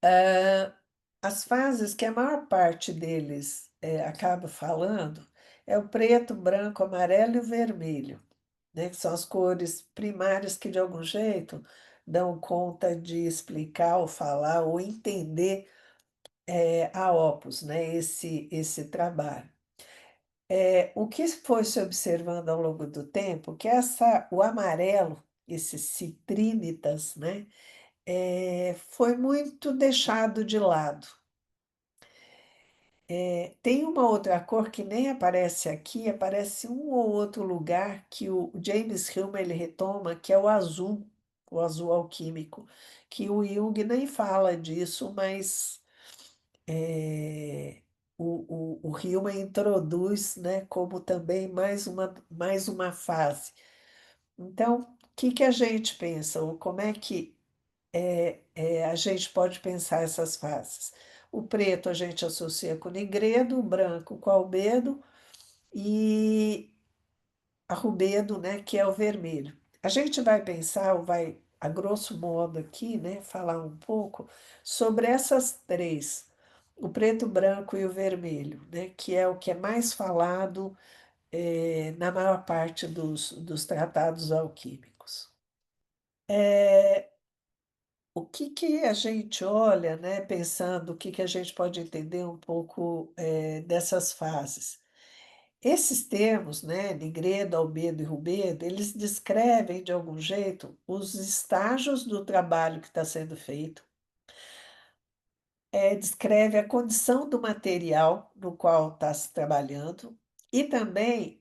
Ah, as fases que a maior parte deles acaba falando é o preto, branco, amarelo e o vermelho, né, que são as cores primárias que de algum jeito dão conta de explicar ou falar ou entender a Opus, né, esse trabalho. O que foi se observando ao longo do tempo, que o amarelo, esses citrinitas, né, foi muito deixado de lado. Tem uma outra cor que nem aparece aqui, aparece um ou outro lugar que o James Hillman ele retoma, que é o azul alquímico, que o Jung nem fala disso, mas o Hillman introduz, né, como também mais uma fase. Então, o que que a gente pensa? Ou como é que a gente pode pensar essas faces? O preto a gente associa com o nigredo, o branco com o albedo e a rubedo, né, que é o vermelho. A gente vai pensar, ou vai, a grosso modo aqui, né, falar um pouco sobre essas três, o preto, o branco e o vermelho, né, que é o que é mais falado na maior parte dos tratados alquímicos. O que que a gente olha, né, pensando o que que a gente pode entender um pouco dessas fases? Esses termos, né, Nigredo, Albedo e Rubedo, eles descrevem de algum jeito os estágios do trabalho que está sendo feito, descreve a condição do material no qual está se trabalhando e também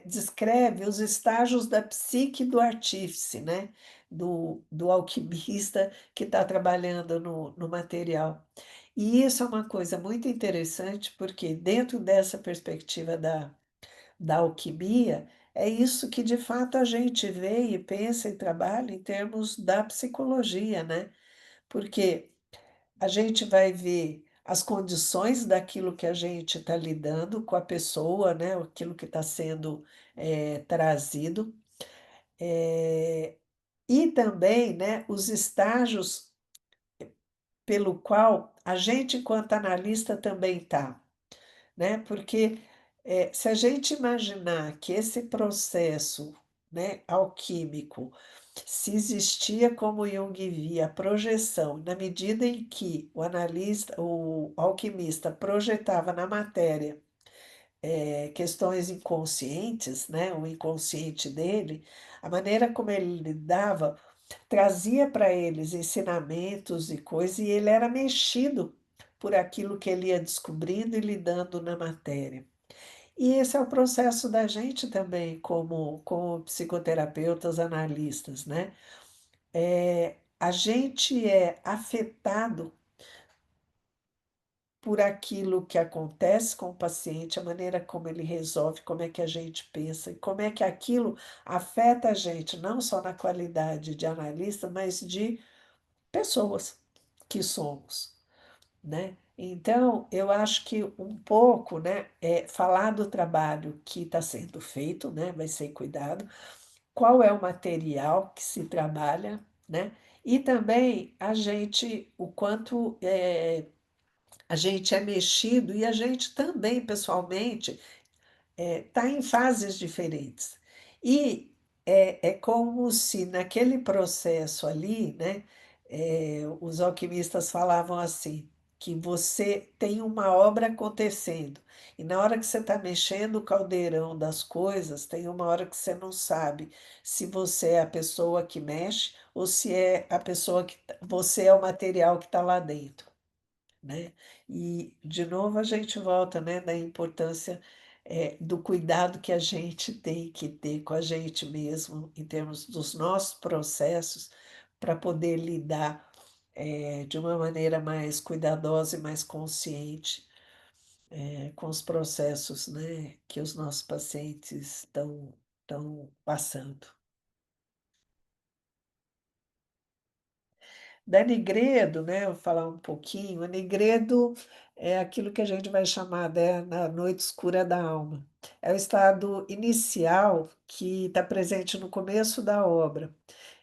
descreve os estágios da psique do artífice, né? do alquimista que está trabalhando no material. E isso é uma coisa muito interessante, porque dentro dessa perspectiva da alquimia, é isso que de fato a gente vê e pensa e trabalha em termos da psicologia, né? Porque a gente vai ver as condições daquilo que a gente está lidando com a pessoa, né? Aquilo que está sendo trazido, eh, e também, né, os estágios pelo qual a gente, enquanto analista, também está, né? Porque se a gente imaginar que esse processo, né, alquímico, se existia como Jung via, a projeção, na medida em que o analista, o alquimista projetava na matéria questões inconscientes, né, o inconsciente dele, a maneira como ele lidava trazia para eles ensinamentos e coisas, e ele era mexido por aquilo que ele ia descobrindo e lidando na matéria. E esse é o processo da gente também, como psicoterapeutas, analistas, né? A gente é afetado por aquilo que acontece com o paciente, a maneira como ele resolve, como é que a gente pensa, e como é que aquilo afeta a gente, não só na qualidade de analista, mas de pessoas que somos, né? Então, eu acho que um pouco, né, é falar do trabalho que está sendo feito, né, vai ser cuidado, qual é o material que se trabalha, né? E também a gente, o quanto a gente é mexido e a gente também, pessoalmente, está em fases diferentes. E é como se naquele processo ali, né, os alquimistas falavam assim, que você tem uma obra acontecendo, e na hora que você está mexendo o caldeirão das coisas, tem uma hora que você não sabe se você é a pessoa que mexe ou se é a pessoa você é o material que está lá dentro, né? E, de novo, a gente volta, né, da importância do cuidado que a gente tem que ter com a gente mesmo, em termos dos nossos processos, para poder lidar de uma maneira mais cuidadosa e mais consciente com os processos, né, que os nossos pacientes estão passando. Da Nigredo, né, eu vou falar um pouquinho. A Nigredo é aquilo que a gente vai chamar, né, na noite escura da alma. É o estado inicial que está presente no começo da obra.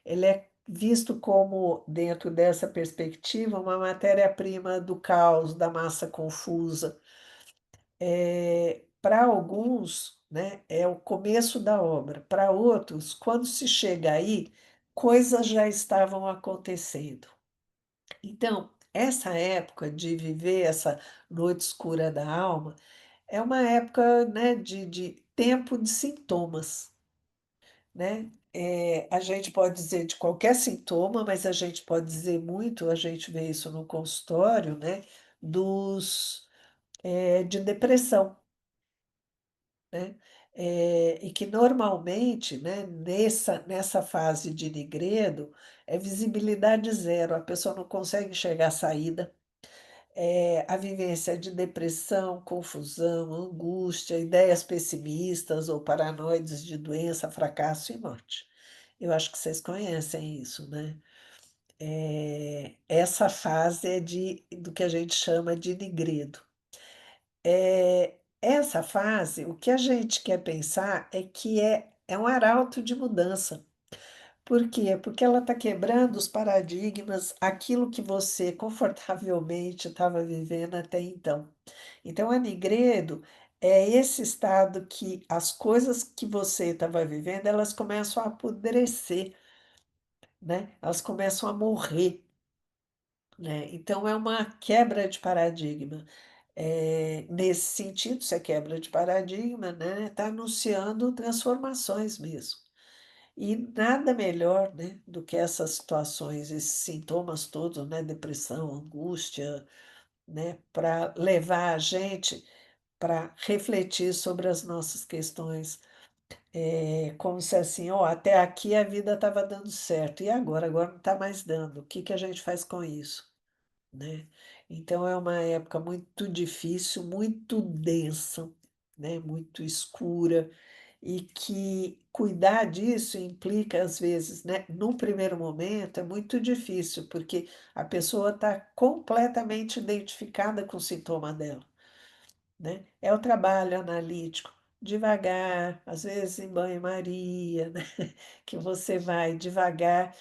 Ele é visto como, dentro dessa perspectiva, uma matéria-prima do caos, da massa confusa. Para alguns, né, é o começo da obra. Para outros, quando se chega aí, coisas já estavam acontecendo. Então, essa época de viver essa noite escura da alma é uma época, né, de tempo de sintomas, né? A gente pode dizer de qualquer sintoma, mas a gente pode dizer muito, a gente vê isso no consultório, né, de depressão, né? E que normalmente, né, nessa fase de nigredo, é visibilidade zero, a pessoa não consegue enxergar a saída, a vivência de depressão, confusão, angústia, ideias pessimistas ou paranoides de doença, fracasso e morte. Eu acho que vocês conhecem isso, né? Essa fase é do que a gente chama de nigredo. Essa fase, o que a gente quer pensar é que é um arauto de mudança. Por quê? Porque ela está quebrando os paradigmas, aquilo que você confortavelmente estava vivendo até então. Então, a Nigredo é esse estado que as coisas que você estava vivendo, elas começam a apodrecer, né? Elas começam a morrer, né? Então, é uma quebra de paradigma. Nesse sentido, se é quebra de paradigma, né? Está anunciando transformações mesmo. E nada melhor, né, do que essas situações, esses sintomas todos, né, depressão, angústia, né, para levar a gente para refletir sobre as nossas questões É como se assim, ó, até aqui a vida estava dando certo, e agora? Agora não está mais dando. O que que a gente faz com isso, né? Então é uma época muito difícil, muito densa, né? Muito escura, e que cuidar disso implica, às vezes, né? Num primeiro momento é muito difícil, porque a pessoa está completamente identificada com o sintoma dela, né? É o trabalho analítico, devagar, às vezes em banho-maria, né? Que você vai devagar,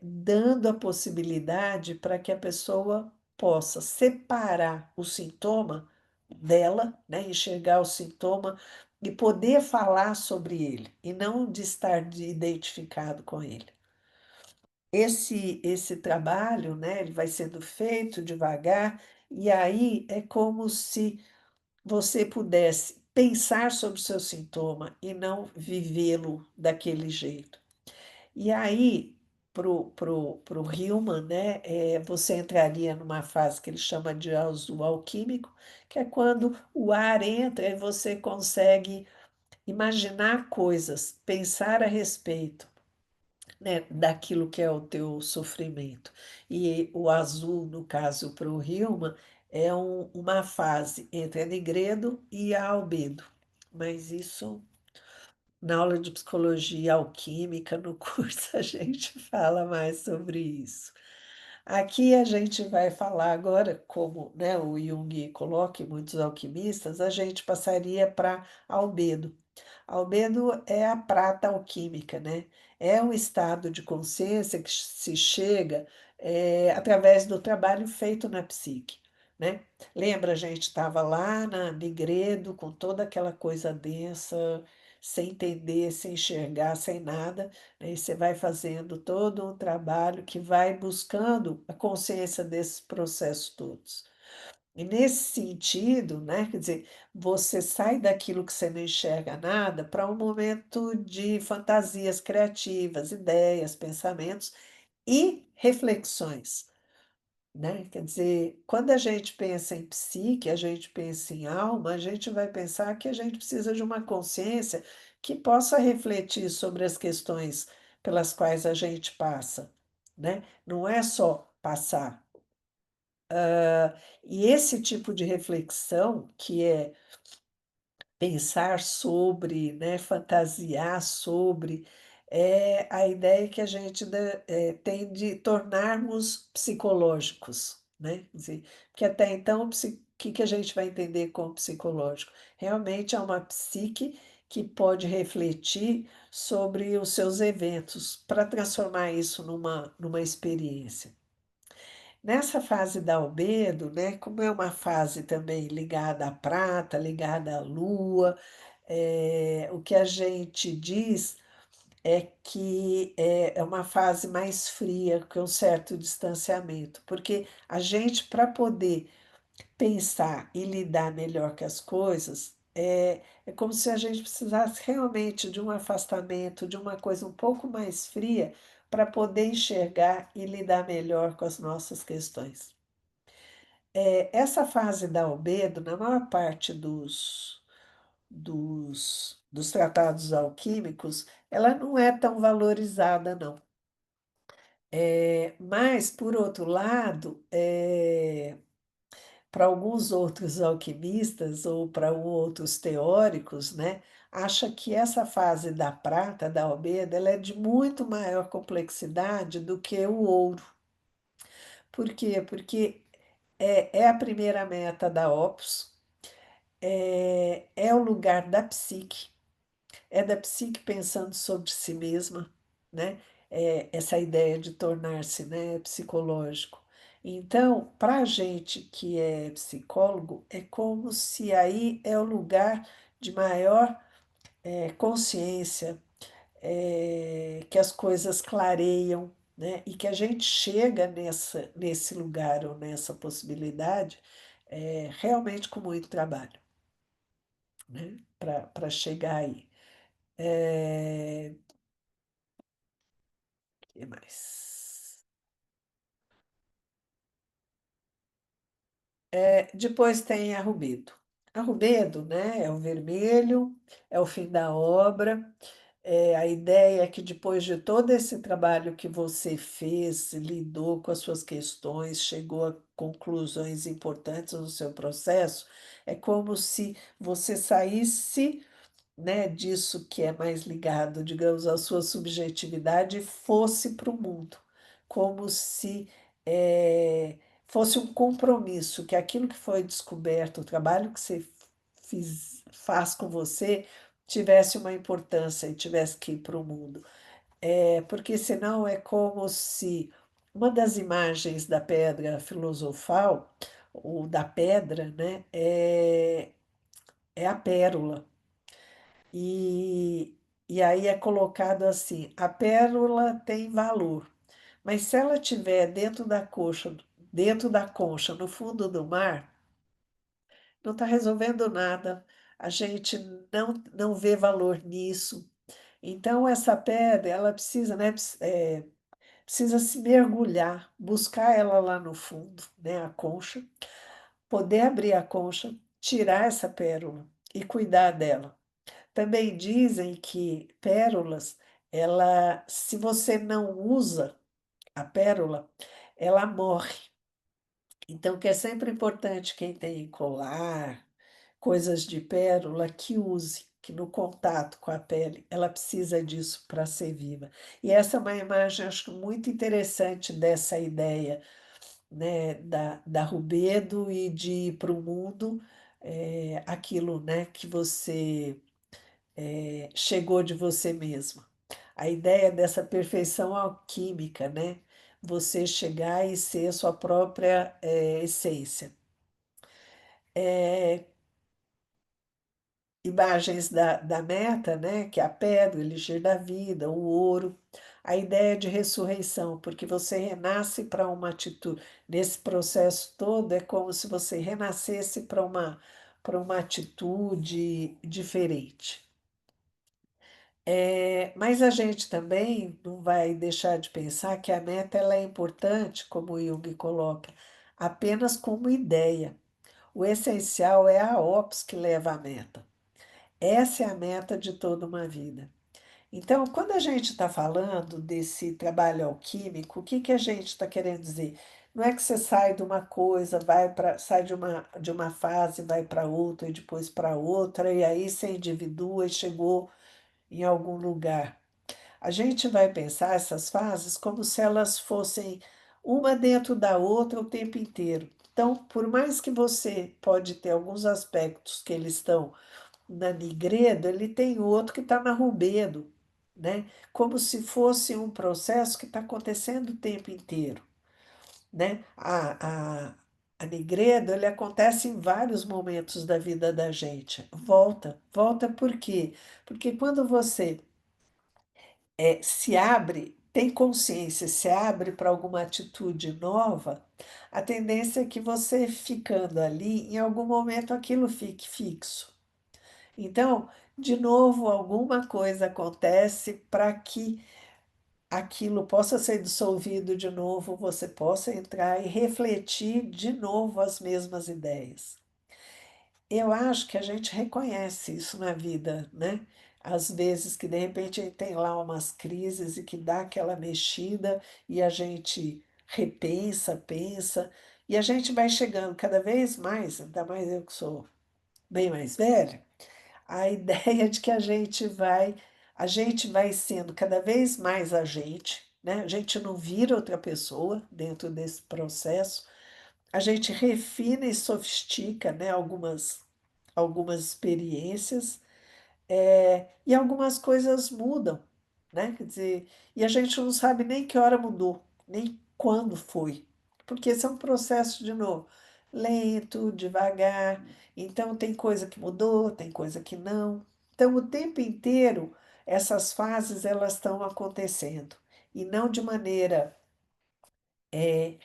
dando a possibilidade para que a pessoa possa separar o sintoma dela, né? Enxergar o sintoma e poder falar sobre ele, e não de estar identificado com ele. Esse trabalho, né, ele vai sendo feito devagar, e aí é como se você pudesse pensar sobre o seu sintoma e não vivê-lo daquele jeito. E aí, pro Hillman, né, você entraria numa fase que ele chama de azul alquímico, que é quando o ar entra e você consegue imaginar coisas, pensar a respeito, né, daquilo que é o teu sofrimento. E o azul, no caso, para o Hillman, é uma fase entre a Nigredo e a Albedo. Mas isso, na aula de psicologia alquímica, no curso, a gente fala mais sobre isso. Aqui a gente vai falar agora, como, né, o Jung coloca e muitos alquimistas, a gente passaria para Albedo. Albedo é a prata alquímica, né? É um estado de consciência que se chega através do trabalho feito na psique, né? Lembra, a gente estava lá na Nigredo, com toda aquela coisa densa, sem entender, sem enxergar, sem nada, né? E você vai fazendo todo um trabalho que vai buscando a consciência desses processos todos. E nesse sentido, né, quer dizer, você sai daquilo que você não enxerga nada para um momento de fantasias criativas, ideias, pensamentos e reflexões, né? Quer dizer, quando a gente pensa em psique, a gente pensa em alma, a gente vai pensar que a gente precisa de uma consciência que possa refletir sobre as questões pelas quais a gente passa, né? Não é só passar. E esse tipo de reflexão, que é pensar sobre, né, fantasiar sobre, é a ideia que a gente tem de tornarmos psicológicos, né? Quer dizer, porque até então, o que que a gente vai entender como psicológico? Realmente é uma psique que pode refletir sobre os seus eventos para transformar isso numa experiência. Nessa fase da albedo, né, como é uma fase também ligada à prata, ligada à lua, o que a gente diz é que é uma fase mais fria, com um certo distanciamento, porque a gente, para poder pensar e lidar melhor com as coisas, é como se a gente precisasse realmente de um afastamento, de uma coisa um pouco mais fria, para poder enxergar e lidar melhor com as nossas questões. Essa fase da albedo, na maior parte dos tratados alquímicos, ela não é tão valorizada, não. Mas, por outro lado, para alguns outros alquimistas ou para outros teóricos, né, acha que essa fase da prata, da albedo, ela é de muito maior complexidade do que o ouro. Por quê? Porque é a primeira meta da Opus, é o lugar da psique, é da psique pensando sobre si mesma, né? Essa ideia de tornar-se, né, psicológico. Então, para a gente que é psicólogo, é como se aí é o lugar de maior consciência, que as coisas clareiam, né? E que a gente chega nesse lugar ou nessa possibilidade realmente com muito trabalho, né? Para chegar aí. Que mais? Depois tem a Rubido. Arrubedo, né? É o vermelho, é o fim da obra. É, a ideia é que depois de todo esse trabalho que você fez, lidou com as suas questões, chegou a conclusões importantes no seu processo, é como se você saísse, né, disso que é mais ligado, digamos, à sua subjetividade e fosse para o mundo, como se fosse um compromisso, que aquilo que foi descoberto, o trabalho que você faz com você, tivesse uma importância e tivesse que ir para o mundo. Porque senão é como se uma das imagens da pedra filosofal, ou da pedra, né, é a pérola. E, e aí é colocado assim: a pérola tem valor, mas se ela estiver dentro da concha, no fundo do mar, não está resolvendo nada. A gente não vê valor nisso. Então, essa pedra, ela precisa, né, precisa se mergulhar, buscar ela lá no fundo, né, a concha, poder abrir a concha, tirar essa pérola e cuidar dela. Também dizem que pérolas, ela, se você não usa a pérola, ela morre. Então, que é sempre importante quem tem colar, coisas de pérola, que use, que no contato com a pele, ela precisa disso para ser viva. E essa é uma imagem, acho, muito interessante dessa ideia, né, da Rubedo e de ir para o mundo, aquilo, né, que você chegou de você mesmo. A ideia dessa perfeição alquímica, né? Você chegar e ser a sua própria essência. Imagens da meta, né? Que é a pedra, o elixir da vida, o ouro. A ideia de ressurreição, porque você renasce para uma atitude. Nesse processo todo, é como se você renascesse para uma atitude diferente. Mas a gente também não vai deixar de pensar que a meta ela é importante, como o Jung coloca, apenas como ideia. O essencial é a ops que leva à meta. Essa é a meta de toda uma vida. Então, quando a gente está falando desse trabalho alquímico, o que que a gente está querendo dizer? Não é que você sai de uma coisa, sai de uma fase, vai para outra e depois para outra, e aí você individua e chegou em algum lugar. A gente vai pensar essas fases como se elas fossem uma dentro da outra o tempo inteiro. Então, por mais que você pode ter alguns aspectos que eles estão na Nigredo, ele tem outro que está na Rubedo, né? Como se fosse um processo que está acontecendo o tempo inteiro, né? A Nigredo, ele acontece em vários momentos da vida da gente. Volta por quê? Porque quando você se abre, tem consciência, se abre para alguma atitude nova, a tendência é que você ficando ali, em algum momento aquilo fique fixo. Então, de novo, alguma coisa acontece para que aquilo possa ser dissolvido de novo, você possa entrar e refletir de novo as mesmas ideias. Eu acho que a gente reconhece isso na vida, né? Às vezes que de repente a gente tem lá umas crises e que dá aquela mexida e a gente repensa, pensa, e a gente vai chegando cada vez mais, ainda mais eu que sou bem mais velha, a ideia de que a gente vai sendo cada vez mais a gente, né? A gente não vira outra pessoa dentro desse processo, a gente refina e sofistica, né, algumas experiências, e algumas coisas mudam, né? Quer dizer, e a gente não sabe nem que hora mudou, nem quando foi, porque esse é um processo, de novo, lento, devagar, então tem coisa que mudou, tem coisa que não. Então, o tempo inteiro, essas fases elas estão acontecendo, e não de maneira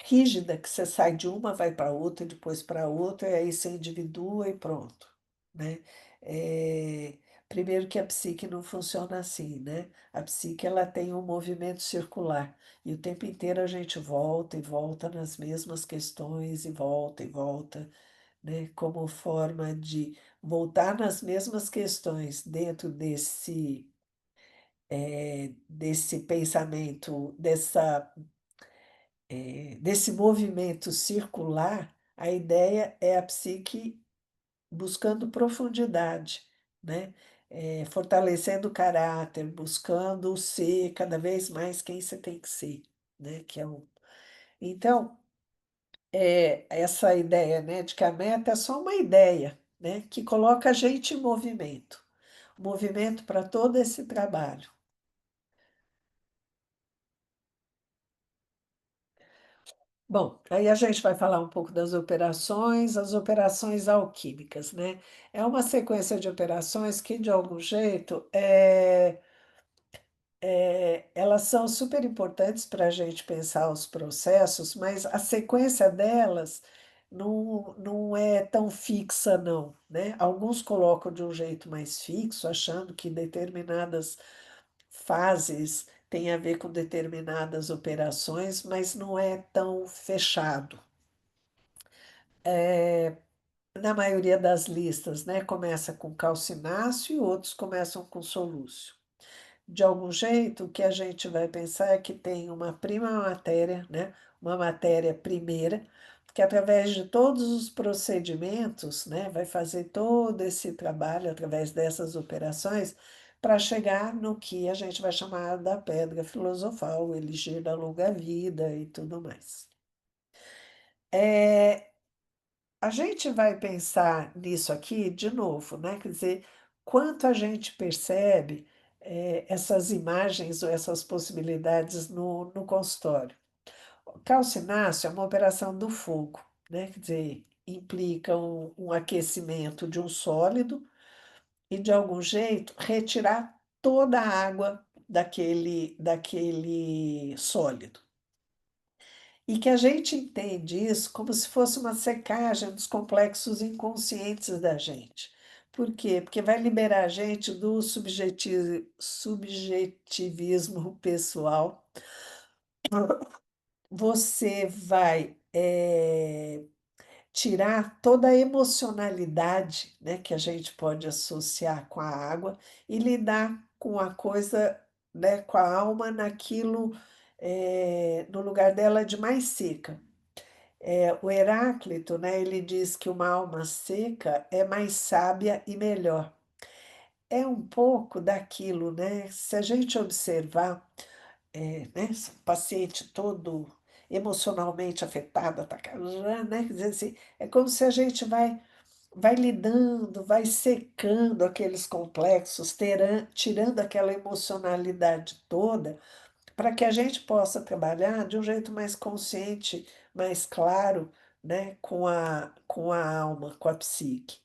rígida, que você sai de uma, vai para outra, depois para outra, e aí você individua e pronto, né? É, primeiro que a psique não funciona assim, né? A psique ela tem um movimento circular e o tempo inteiro a gente volta e volta nas mesmas questões e volta né, como forma de voltar nas mesmas questões dentro desse pensamento, desse movimento circular, a ideia é a psique buscando profundidade, né? Fortalecendo o caráter, buscando ser cada vez mais quem você tem que ser, né? Então, essa ideia, né, de que a meta é só uma ideia, né, que coloca a gente em movimento para todo esse trabalho. Bom, aí a gente vai falar um pouco das operações, as operações alquímicas, né? É uma sequência de operações que, de algum jeito, elas são super importantes para a gente pensar os processos, mas a sequência delas não é tão fixa, não, né? Alguns colocam de um jeito mais fixo, achando que determinadas fases têm a ver com determinadas operações, mas não é tão fechado. Na maioria das listas, né, começa com calcináceo e outros começam com solúcio. De algum jeito, o que a gente vai pensar é que tem uma prima matéria, né, uma matéria primeira, que através de todos os procedimentos, né, vai fazer todo esse trabalho através dessas operações para chegar no que a gente vai chamar da pedra filosofal, o elixir da longa vida e tudo mais. É, a gente vai pensar nisso aqui de novo, né? Quer dizer, quanto a gente percebe essas imagens ou essas possibilidades no consultório. O calcináceo é uma operação do fogo, né? Quer dizer, implica um aquecimento de um sólido e, de algum jeito, retirar toda a água daquele sólido. E que a gente entende isso como se fosse uma secagem dos complexos inconscientes da gente. Por quê? Porque vai liberar a gente do subjetivismo pessoal. Você vai tirar toda a emocionalidade, né, que a gente pode associar com a água e lidar com a coisa, né, com a alma naquilo, no lugar dela de mais seca. O Heráclito, né, ele diz que uma alma seca é mais sábia e melhor. É um pouco daquilo, né? Se a gente observar, né, esse paciente todo emocionalmente afetado, atacado, né? Quer dizer assim, é como se a gente vai lidando, vai secando aqueles complexos, tirando aquela emocionalidade toda para que a gente possa trabalhar de um jeito mais consciente, mais claro, né, com a alma, com a psique,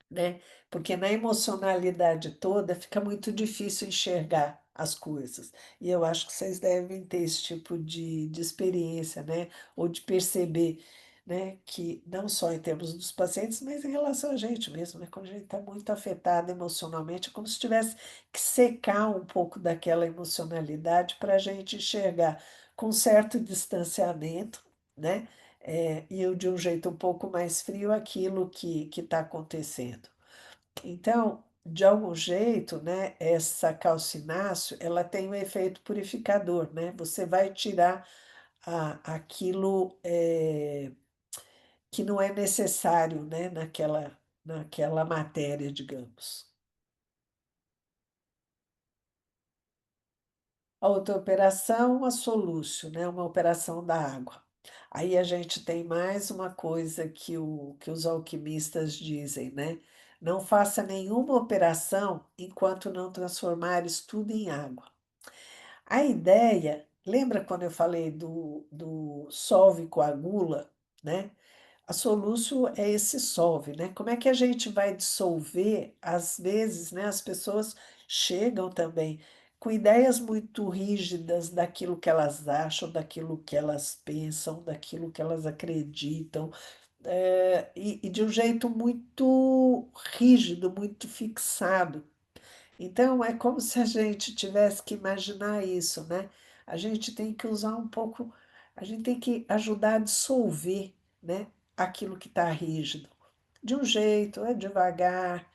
né? Porque na emocionalidade toda fica muito difícil enxergar as coisas. E eu acho que vocês devem ter esse tipo de experiência, né? Ou de perceber, né? Que não só em termos dos pacientes, mas em relação a gente mesmo, né? Quando a gente está muito afetado emocionalmente, é como se tivesse que secar um pouco daquela emocionalidade para a gente enxergar com certo distanciamento, né? E eu de um jeito um pouco mais frio aquilo que está acontecendo. Então, de algum jeito, né, essa calcináceo, ela tem um efeito purificador, né? Você vai tirar aquilo que não é necessário, né, naquela matéria, digamos. A outra operação, a solúcio, né? Uma operação da água. Aí a gente tem mais uma coisa que os alquimistas dizem, né? Não faça nenhuma operação enquanto não transformares tudo em água. A ideia, lembra quando eu falei do solve e coagula, né? A solúcio é esse solve, né? Como é que a gente vai dissolver? Às vezes, né, as pessoas chegam também com ideias muito rígidas daquilo que elas acham, daquilo que elas pensam, daquilo que elas acreditam, e de um jeito muito rígido, muito fixado. Então, é como se a gente tivesse que imaginar isso, né? A gente tem que usar um pouco, a gente tem que ajudar a dissolver, né? aquilo que está rígido. De um jeito, é devagar,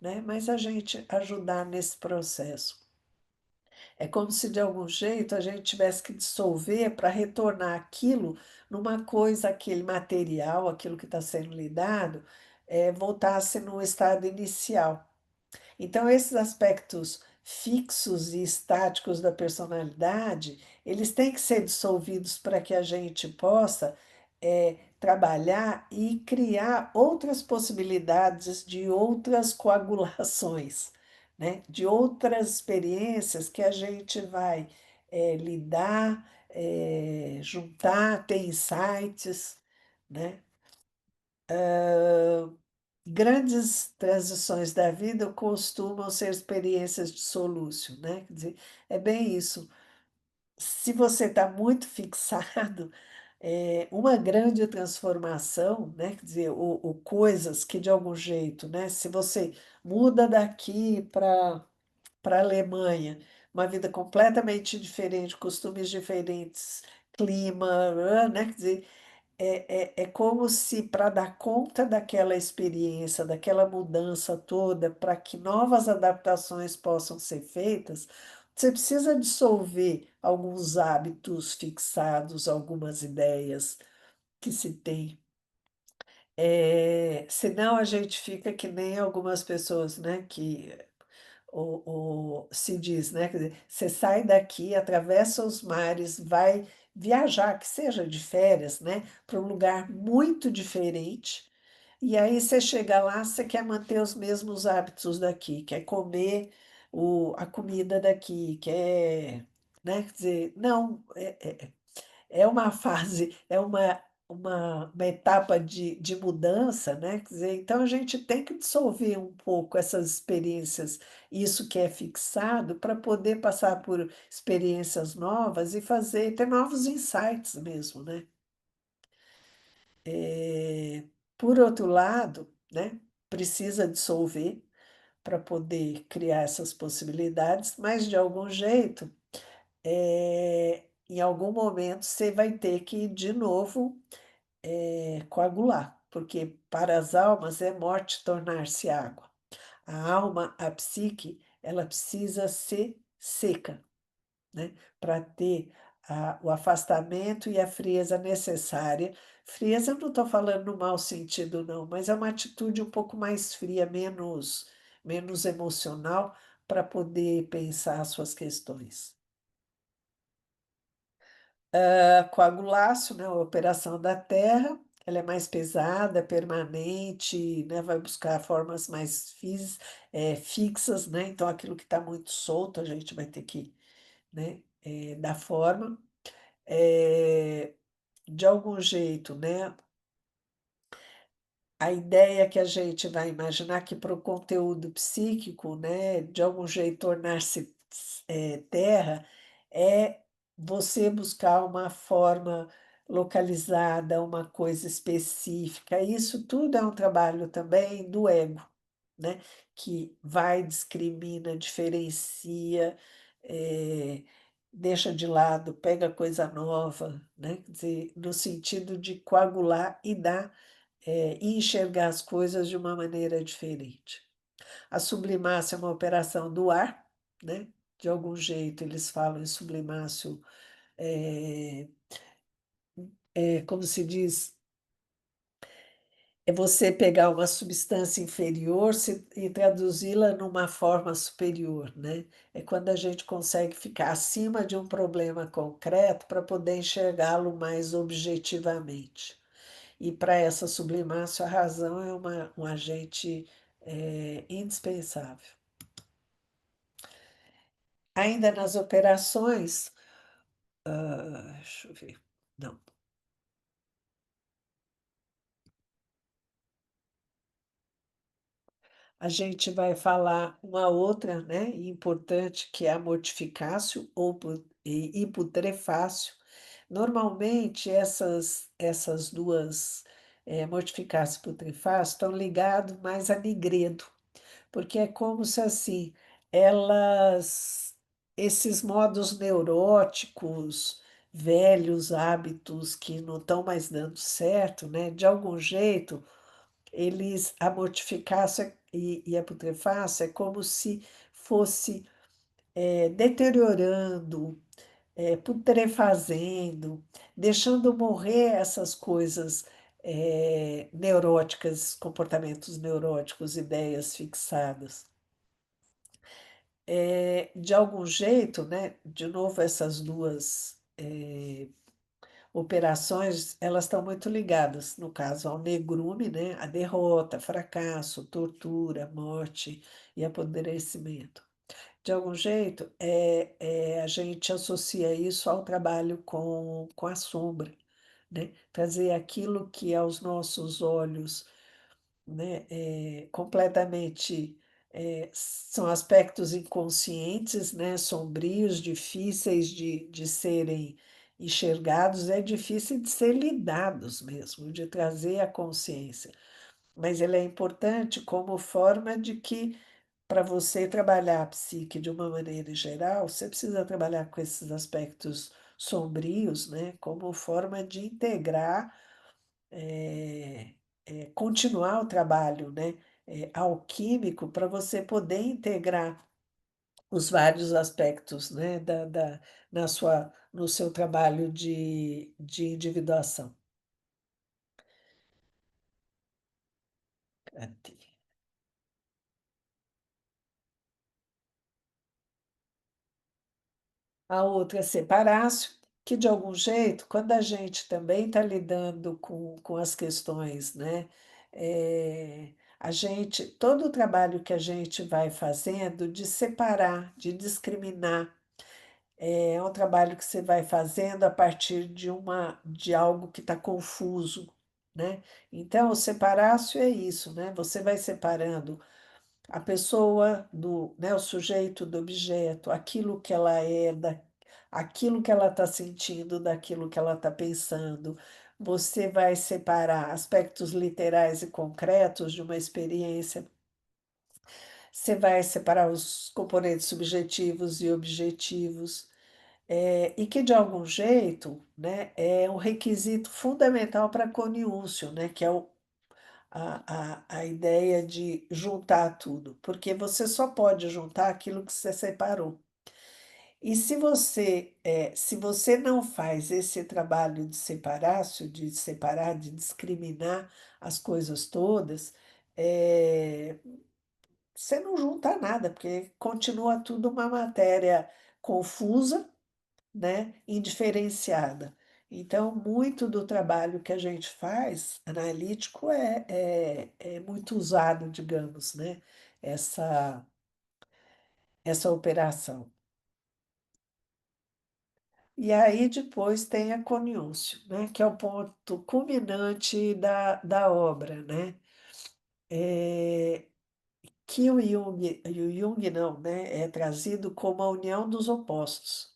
né? Mas a gente ajudar nesse processo. É como se de algum jeito a gente tivesse que dissolver para retornar aquilo numa coisa, aquele material, aquilo que está sendo lidado, voltasse no estado inicial. Então, esses aspectos fixos e estáticos da personalidade, eles têm que ser dissolvidos para que a gente possa trabalhar e criar outras possibilidades de outras coagulações, né? De outras experiências que a gente vai lidar, juntar, ter insights, né? Grandes transições da vida costumam ser experiências de soluço, né? Quer dizer, é bem isso. Se você está muito fixado, uma grande transformação, né? Quer dizer, ou coisas que de algum jeito, né? Se você muda daqui para a Alemanha, uma vida completamente diferente, costumes diferentes, clima, né? Quer dizer, é como se, para dar conta daquela experiência, daquela mudança toda, para que novas adaptações possam ser feitas, você precisa dissolver alguns hábitos fixados, algumas ideias que se tem. Senão a gente fica que nem algumas pessoas, né, que se diz, né? Quer dizer, você sai daqui, atravessa os mares, vai viajar, que seja de férias, né? Para um lugar muito diferente. E aí você chega lá, você quer manter os mesmos hábitos daqui, quer comer a comida daqui, quer, né? Quer dizer, não, é uma fase, é uma etapa de mudança, né? Quer dizer, então a gente tem que dissolver um pouco essas experiências, isso que é fixado, para poder passar por experiências novas e fazer, ter novos insights mesmo, né? É, por outro lado, né? Precisa dissolver para poder criar essas possibilidades, mas de algum jeito, em algum momento você vai ter que de novo coagular, porque para as almas é morte tornar-se água. A alma, a psique, ela precisa ser seca, né? Para ter o afastamento e a frieza necessária. Frieza, eu não estou falando no mau sentido, não, mas é uma atitude um pouco mais fria, menos emocional, para poder pensar as suas questões. A coaguláceo, né, a operação da terra, ela é mais pesada, permanente, né, vai buscar formas mais fixas, né, então aquilo que está muito solto a gente vai ter que, né, dar forma. Eh, de algum jeito, né, a ideia que a gente vai imaginar que para o conteúdo psíquico, né, de algum jeito tornar-se terra, é você buscar uma forma localizada, uma coisa específica. Isso tudo é um trabalho também do ego, né, que vai, discrimina, diferencia, eh, deixa de lado, pega coisa nova, né, quer dizer, no sentido de coagular e dar e enxergar as coisas de uma maneira diferente. A sublimácia é uma operação do ar, né? De algum jeito eles falam em sublimácio, é, como se diz, é você pegar uma substância inferior e traduzi-la numa forma superior, né? É quando a gente consegue ficar acima de um problema concreto para poder enxergá-lo mais objetivamente. E para essa sublimação, a razão é um agente indispensável. Ainda nas operações, deixa eu ver, não. A gente vai falar uma outra, né, importante, que é a mortificácio ou e hiputrefácio. Normalmente, essas duas, mortificácio e putrefácio, estão ligados mais a nigredo. Porque é como se assim, elas, esses modos neuróticos, velhos hábitos que não estão mais dando certo, né? De algum jeito, eles a mortificáceo e a putrefáceo é como se fosse deteriorando, putrefazendo, deixando morrer essas coisas neuróticas, comportamentos neuróticos, ideias fixadas. De algum jeito, né? De novo, essas duas operações, elas estão muito ligadas, no caso, ao negrume, né? A derrota, fracasso, tortura, morte e apodrecimento. De algum jeito, a gente associa isso ao trabalho com a sombra, né? Trazer aquilo que aos nossos olhos, né, completamente são aspectos inconscientes, né, sombrios, difíceis de serem enxergados, é difícil de ser lidados mesmo, de trazer à consciência. Mas ele é importante como forma de que, para você trabalhar a psique de uma maneira geral, você precisa trabalhar com esses aspectos sombrios, né, como forma de integrar continuar o trabalho, né, alquímico para você poder integrar os vários aspectos, né, no seu trabalho de individuação. Cadê? A outra é separácio, que de algum jeito, quando a gente também está lidando com as questões, né, todo o trabalho que a gente vai fazendo de separar, de discriminar, é um trabalho que você vai fazendo a partir de algo que está confuso, né? Então, o separácio é isso, né? Você vai separando a pessoa né, o sujeito do objeto, aquilo que ela é, aquilo que ela está sentindo, daquilo que ela está pensando. Você vai separar aspectos literais e concretos de uma experiência. Você vai separar os componentes subjetivos e objetivos. E que, de algum jeito, né, é um requisito fundamental para a coniúncio, né, que é a ideia de juntar tudo, porque você só pode juntar aquilo que você separou. E se você não faz esse trabalho de separar, de discriminar as coisas todas, é, você não junta nada, porque continua tudo uma matéria confusa, né, indiferenciada. Então, muito do trabalho que a gente faz, analítico, é muito usado, digamos, né, essa operação. E aí depois tem a coniúncio, né, que é o ponto culminante da obra, né, é, que o Jung não, né, é trazido como a união dos opostos.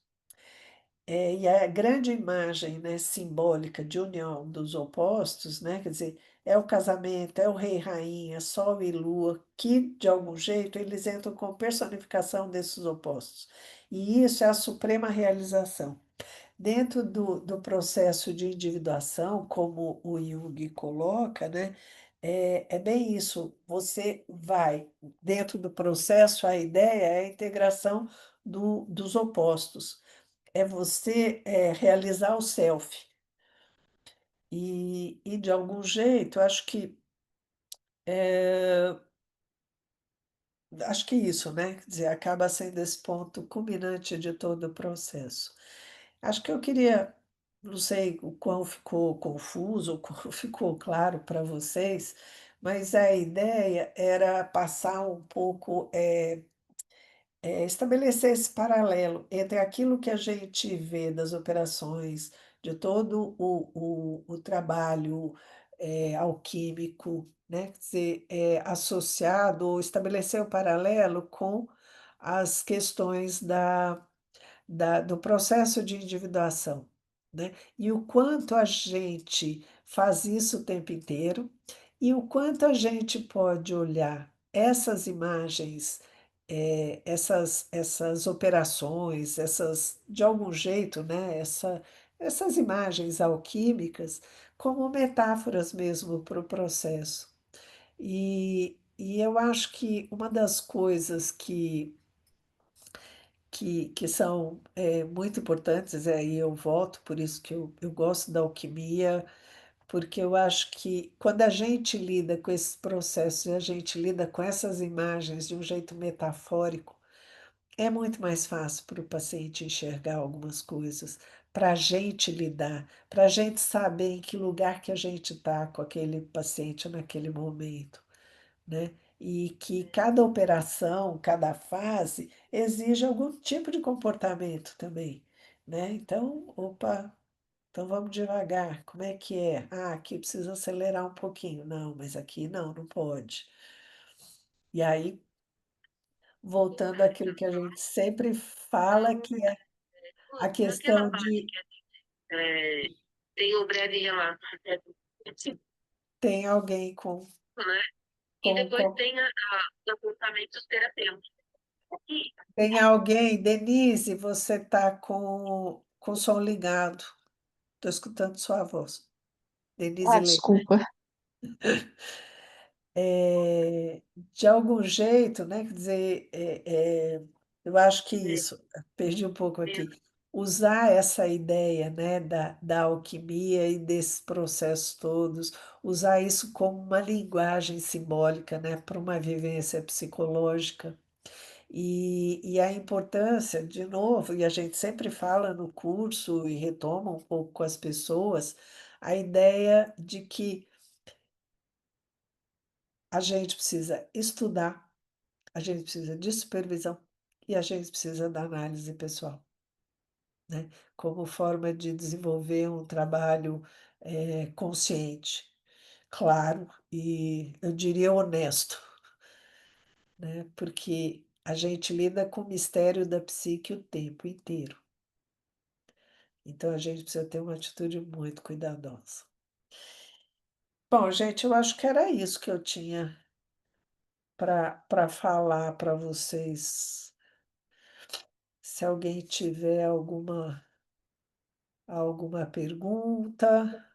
E a grande imagem, né, simbólica de união dos opostos, né, quer dizer, é o casamento, é o rei e rainha, sol e lua, que de algum jeito eles entram com personificação desses opostos. E isso é a suprema realização. Dentro do processo de individuação, como o Jung coloca, né, é bem isso. Você vai, dentro do processo, a ideia é a integração dos opostos, é você realizar o self. E de algum jeito, é, acho que isso, né? Quer dizer, acaba sendo esse ponto culminante de todo o processo. Acho que eu queria, não sei o quão ficou confuso, o quão ficou claro para vocês, mas a ideia era passar um pouco, estabelecer esse paralelo entre aquilo que a gente vê das operações, de todo o trabalho alquímico, né? Quer dizer, associado ou estabelecer o paralelo com as questões do processo de individuação, né? E o quanto a gente faz isso o tempo inteiro e o quanto a gente pode olhar essas imagens, essas operações, de algum jeito, né? essas imagens alquímicas como metáforas mesmo para o processo. E eu acho que uma das coisas que são muito importantes, aí eu voto, por isso que eu gosto da alquimia, porque eu acho que quando a gente lida com esses processos e a gente lida com essas imagens de um jeito metafórico, é muito mais fácil para o paciente enxergar algumas coisas, para a gente lidar, para a gente saber em que lugar que a gente está com aquele paciente naquele momento, né? E que cada operação, cada fase exige algum tipo de comportamento também, né? Então, opa, então vamos devagar. Como é que é? Ah, aqui precisa acelerar um pouquinho. Não, mas aqui não, não pode. E aí, voltando àquilo que a gente sempre fala, que é a Naquela questão parte de que tem o breve relato, tem alguém com, né? E com, depois com tem os apontamentos terapêuticos. E, tem alguém, Denise, você está com o som ligado. Estou escutando sua voz. Denise ah, Lê. desculpa. De algum jeito, né? Quer dizer, eu acho que isso, perdi um pouco aqui. Usar essa ideia, né, da alquimia e desses processos todos, usar isso como uma linguagem simbólica, né, para uma vivência psicológica. E a importância, de novo, e a gente sempre fala no curso e retoma um pouco com as pessoas, a ideia de que a gente precisa estudar, a gente precisa de supervisão e a gente precisa da análise pessoal, né? Como forma de desenvolver um trabalho consciente, claro e eu diria honesto, né? Porque a gente lida com o mistério da psique o tempo inteiro. Então a gente precisa ter uma atitude muito cuidadosa. Bom, gente, eu acho que era isso que eu tinha para falar para vocês. Se alguém tiver alguma pergunta.